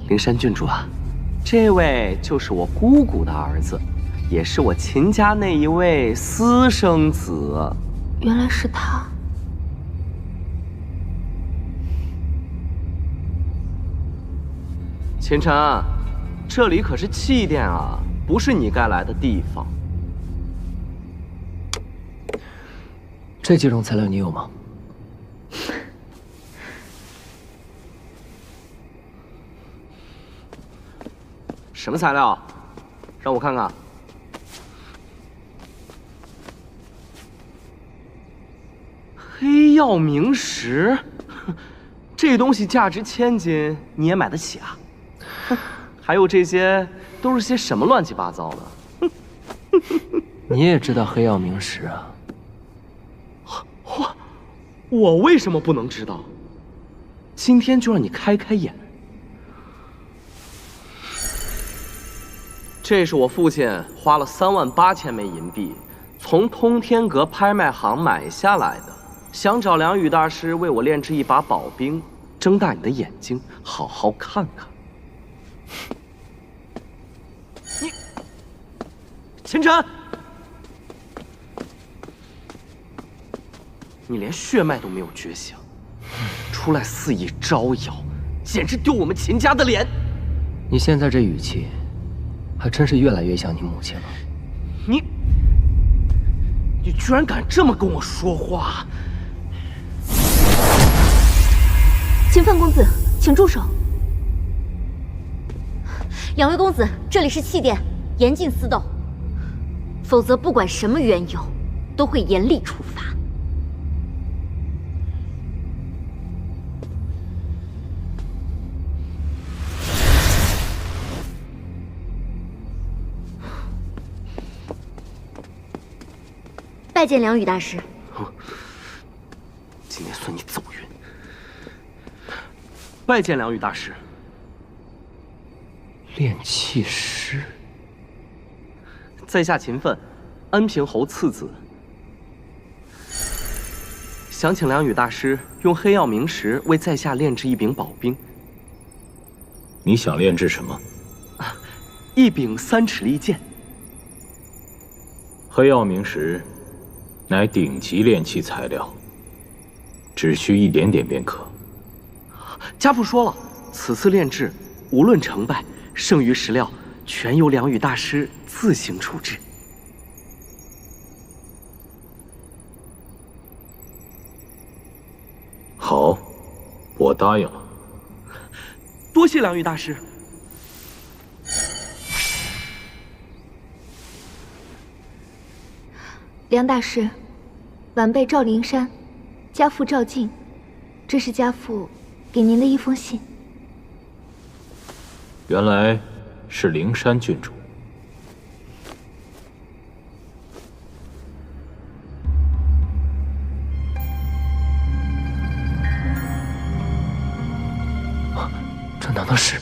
灵山郡主啊，这位就是我姑姑的儿子，也是我秦家那一位私生子。原来是他。秦晨，这里可是祭奠啊，不是你该来的地方。这几种材料你有吗？什么材料？让我看看。黑曜冥石，这东西价值1000金，你也买得起啊？还有这些都是些什么乱七八糟的？你也知道黑曜冥石啊？我为什么不能知道？今天就让你开开眼。这是我父亲花了38000枚银币，从通天阁拍卖行买下来的，想找梁羽大师为我炼制一把宝兵，睁大你的眼睛，好好看看。你，秦晨，你连血脉都没有觉醒，出来肆意招摇，简直丢我们秦家的脸！你现在这语气，还真是越来越像你母亲了。你居然敢这么跟我说话！勤奋公子，请住手。两位公子，这里是祭奠，严禁私斗，否则不管什么缘由，都会严厉处罚。拜见梁羽大师。今天算你走运。拜见梁羽大师。炼器师，在下勤奋，安平侯次子，想请梁羽大师用黑曜冥石为在下炼制一柄宝兵。你想炼制什么？一柄3尺利剑。黑曜冥石乃顶级炼器材料，只需一点点便可。家父说了，此次炼制无论成败，剩余石料全由梁羽大师自行处置。好，我答应了。多谢梁羽大师。梁大师，晚辈赵灵山，家父赵静，这是家父给您的一封信。原来是灵山郡主。这难道是？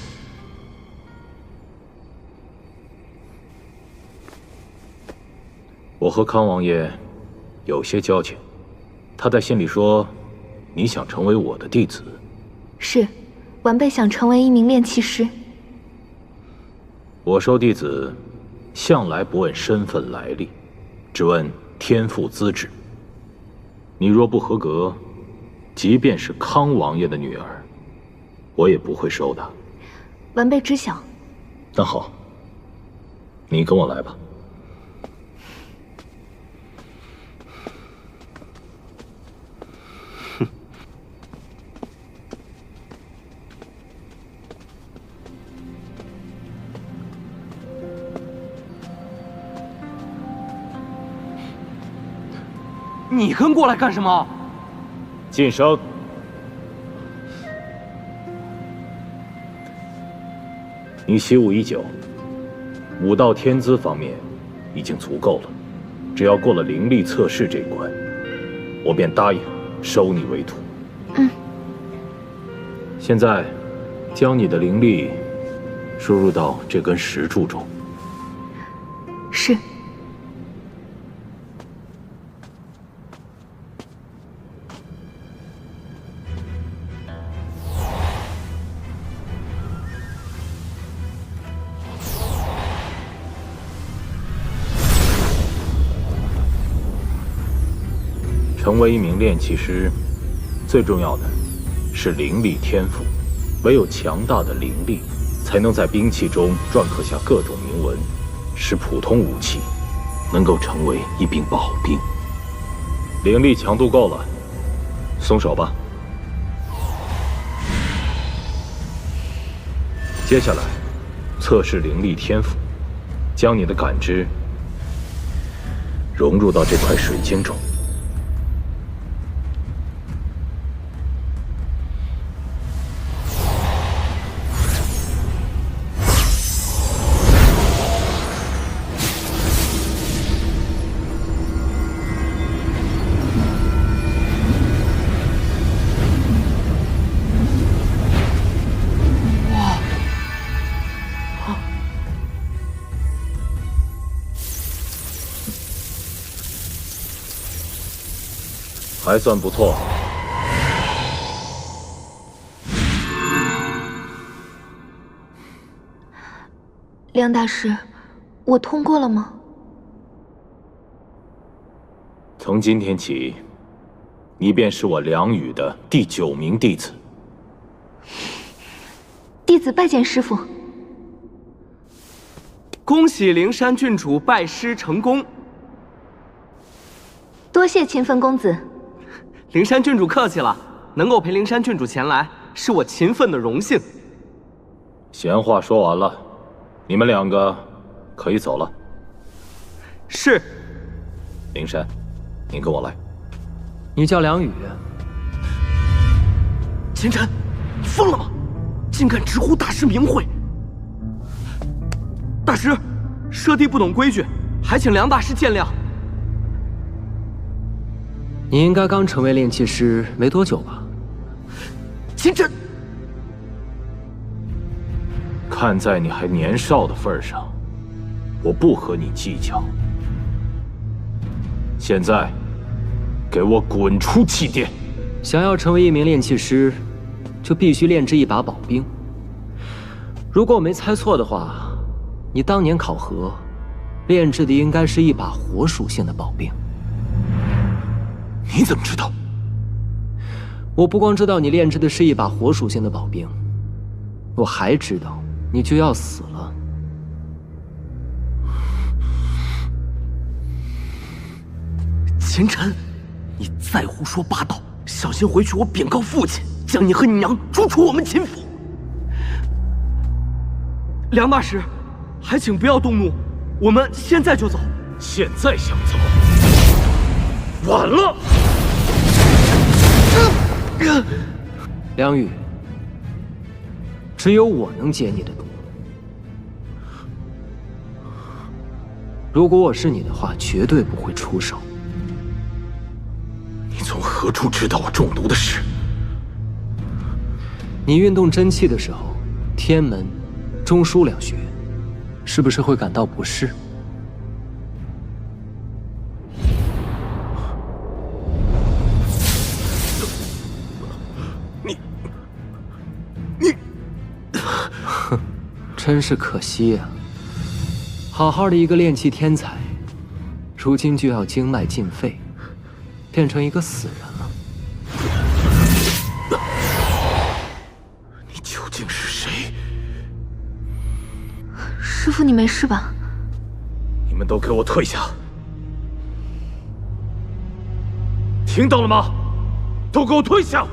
我和康王爷有些交情，他在信里说，你想成为我的弟子。是，晚辈想成为一名炼器师。我收弟子，向来不问身份来历，只问天赋资质。你若不合格，即便是康王爷的女儿，我也不会收的。晚辈知晓。那好，你跟我来吧。你跟过来干什么？晋升。你习武已久，武道天资方面已经足够了，只要过了灵力测试这一关，我便答应收你为徒。现在，将你的灵力输入到这根石柱中。是。成为一名炼器师，最重要的是灵力天赋。唯有强大的灵力，才能在兵器中篆刻下各种铭文，使普通武器能够成为一柄宝兵。灵力强度够了，松手吧。接下来，测试灵力天赋，将你的感知融入到这块水晶中。还算不错。梁大师，我通过了吗？从今天起，你便是我梁宇的第9名弟子。弟子拜见师父。恭喜灵山郡主拜师成功。多谢秦奋公子。灵山郡主客气了，能够陪灵山郡主前来，是我秦奋的荣幸。闲话说完了，你们2个可以走了。是。灵山，你跟我来。你叫梁宇。秦晨，你疯了吗？竟敢直呼大师名讳！大师，舍弟不懂规矩，还请梁大师见谅。你应该刚成为炼器师没多久吧？秦晨，看在你还年少的份上，我不和你计较。现在，给我滚出气殿！想要成为一名炼器师，就必须炼制一把宝兵。如果我没猜错的话，你当年考核炼制的应该是一把火属性的宝兵。你怎么知道？我不光知道你炼制的是一把火属性的宝兵，我还知道你就要死了。秦晨，你再胡说八道，小心回去我禀告父亲，将你和你娘逐出我们秦府。梁大师，还请不要动怒，我们现在就走。现在想走，晚了。梁宇，只有我能解你的毒。如果我是你的话，绝对不会出手。你从何处知道我中毒的事？你运动真气的时候，天门、中枢2穴，是不是会感到不适？真是可惜呀！好好的一个炼器天才，如今就要经脉尽废，变成一个死人了。你究竟是谁？师父，你没事吧？你们都给我退下！听到了吗？都给我退下！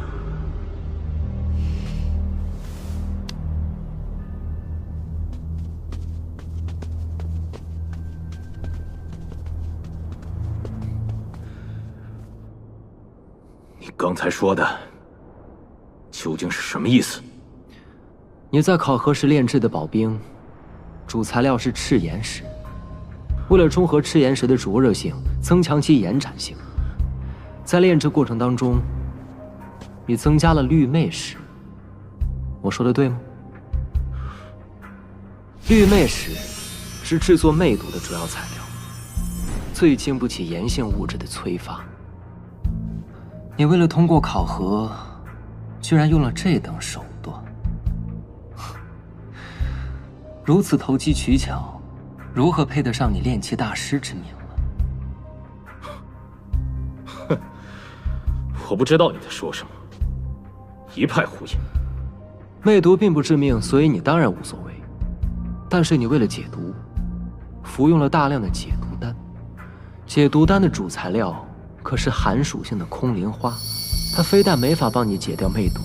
刚才说的究竟是什么意思？你在考核时炼制的宝冰，主材料是赤岩石。为了中和赤岩石的灼热性，增强其延展性，在炼制过程当中，你增加了绿魅石。我说的对吗？绿魅石是制作魅毒的主要材料，最经不起炎性物质的催发。你为了通过考核，居然用了这等手段，如此投机取巧。如何配得上你炼器大师之名了？哼，我不知道你在说什么，一派胡言。魅毒并不致命，所以你当然无所谓。但是你为了解毒，服用了大量的解毒丹。解毒丹的主材料可是寒属性的空灵花，它非但没法帮你解掉魅毒，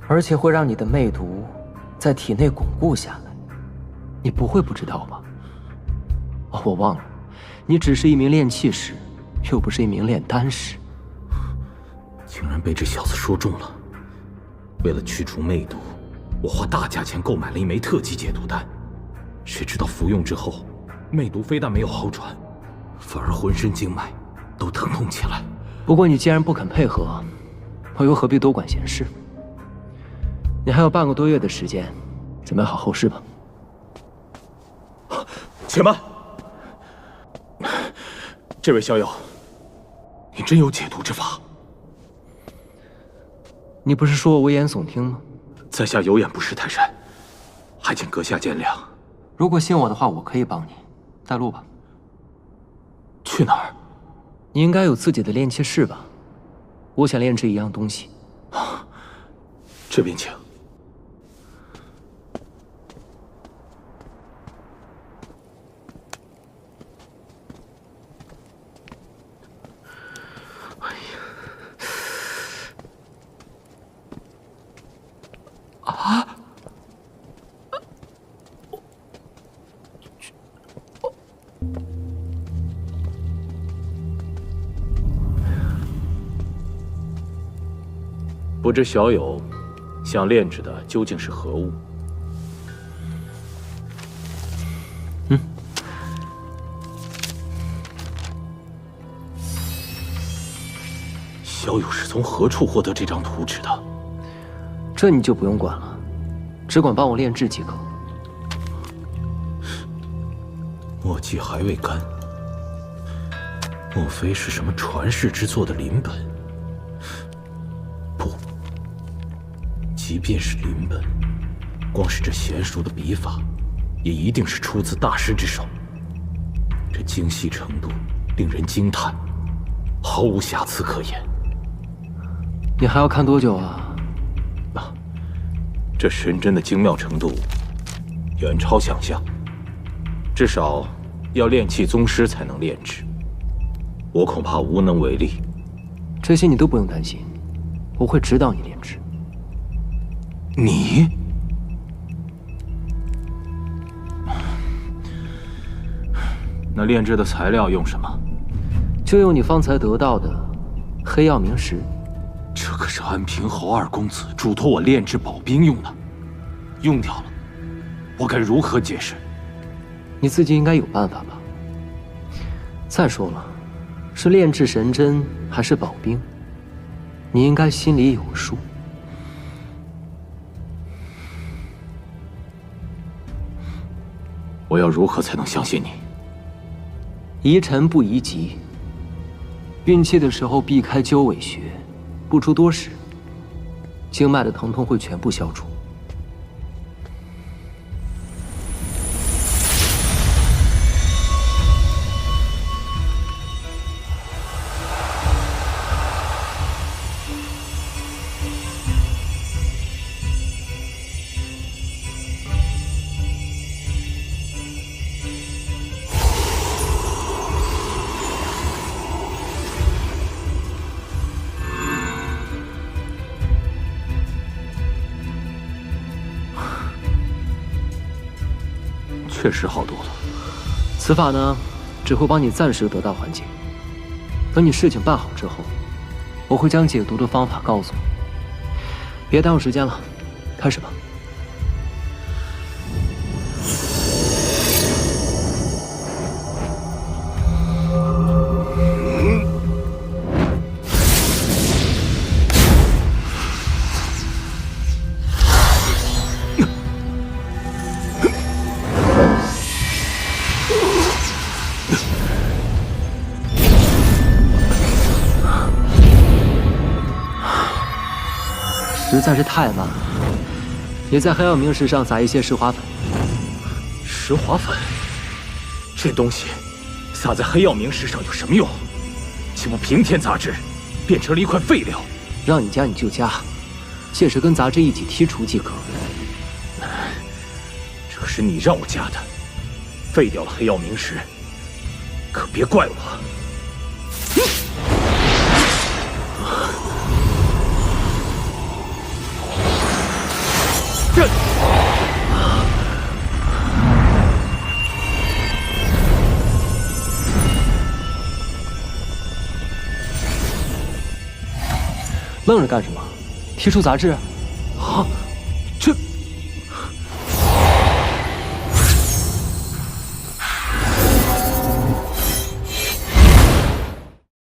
而且会让你的魅毒在体内巩固下来。你不会不知道吧？哦，我忘了，你只是一名炼器师，又不是一名炼丹师。竟然被这小子说中了。为了驱除魅毒，我花大价钱购买了一枚特级解毒丹，谁知道服用之后，魅毒非但没有好转，反而浑身经脉都疼痛起来。不过你既然不肯配合，我又何必多管闲事？你还有半个多月的时间，准备好后事吧。且慢。这位逍遥，你真有解毒之法？你不是说我危言耸听吗？在下有眼不识泰山，还请阁下见谅。如果信我的话，我可以帮你。带路吧。去哪儿？你应该有自己的炼器室吧？我想炼制一样东西。这边请。啊！不知小友想炼制的究竟是何物？小友是从何处获得这张图纸的？这你就不用管了，只管帮我炼制即可。墨迹还未干，莫非是什么传世之作的临本？不，即便是临本，光是这娴熟的笔法，也一定是出自大师之手。这精细程度令人惊叹，毫无瑕疵可言。你还要看多久啊？这神针的精妙程度远超想象，至少要炼器宗师才能炼制，我恐怕无能为力。这些你都不用担心，我会指导你炼制。你？那炼制的材料用什么？就用你方才得到的黑曜冥石。这可是安平侯二公子嘱托我炼制宝冰用的，用掉了，我该如何解释？你自己应该有办法吧？再说了，是炼制神针还是宝冰，你应该心里有数。我要如何才能相信你？宜沉不宜急。运气的时候避开鸠尾穴。不出多时，经脉的疼痛会全部消除。确实好多了。此法呢，只会帮你暂时得到缓解。等你事情办好之后，我会将解毒的方法告诉你。别耽误时间了，开始吧。实在是太慢了，也在黑曜冥石上撒一些石华粉。石华粉，这东西撒在黑曜冥石上有什么用？岂不平添杂质，变成了一块废料？让你加你就加，届时跟杂质一起剔除即可。这是你让我加的，废掉了黑曜冥石，可别怪我。愣着干什么？剔除杂质。啊！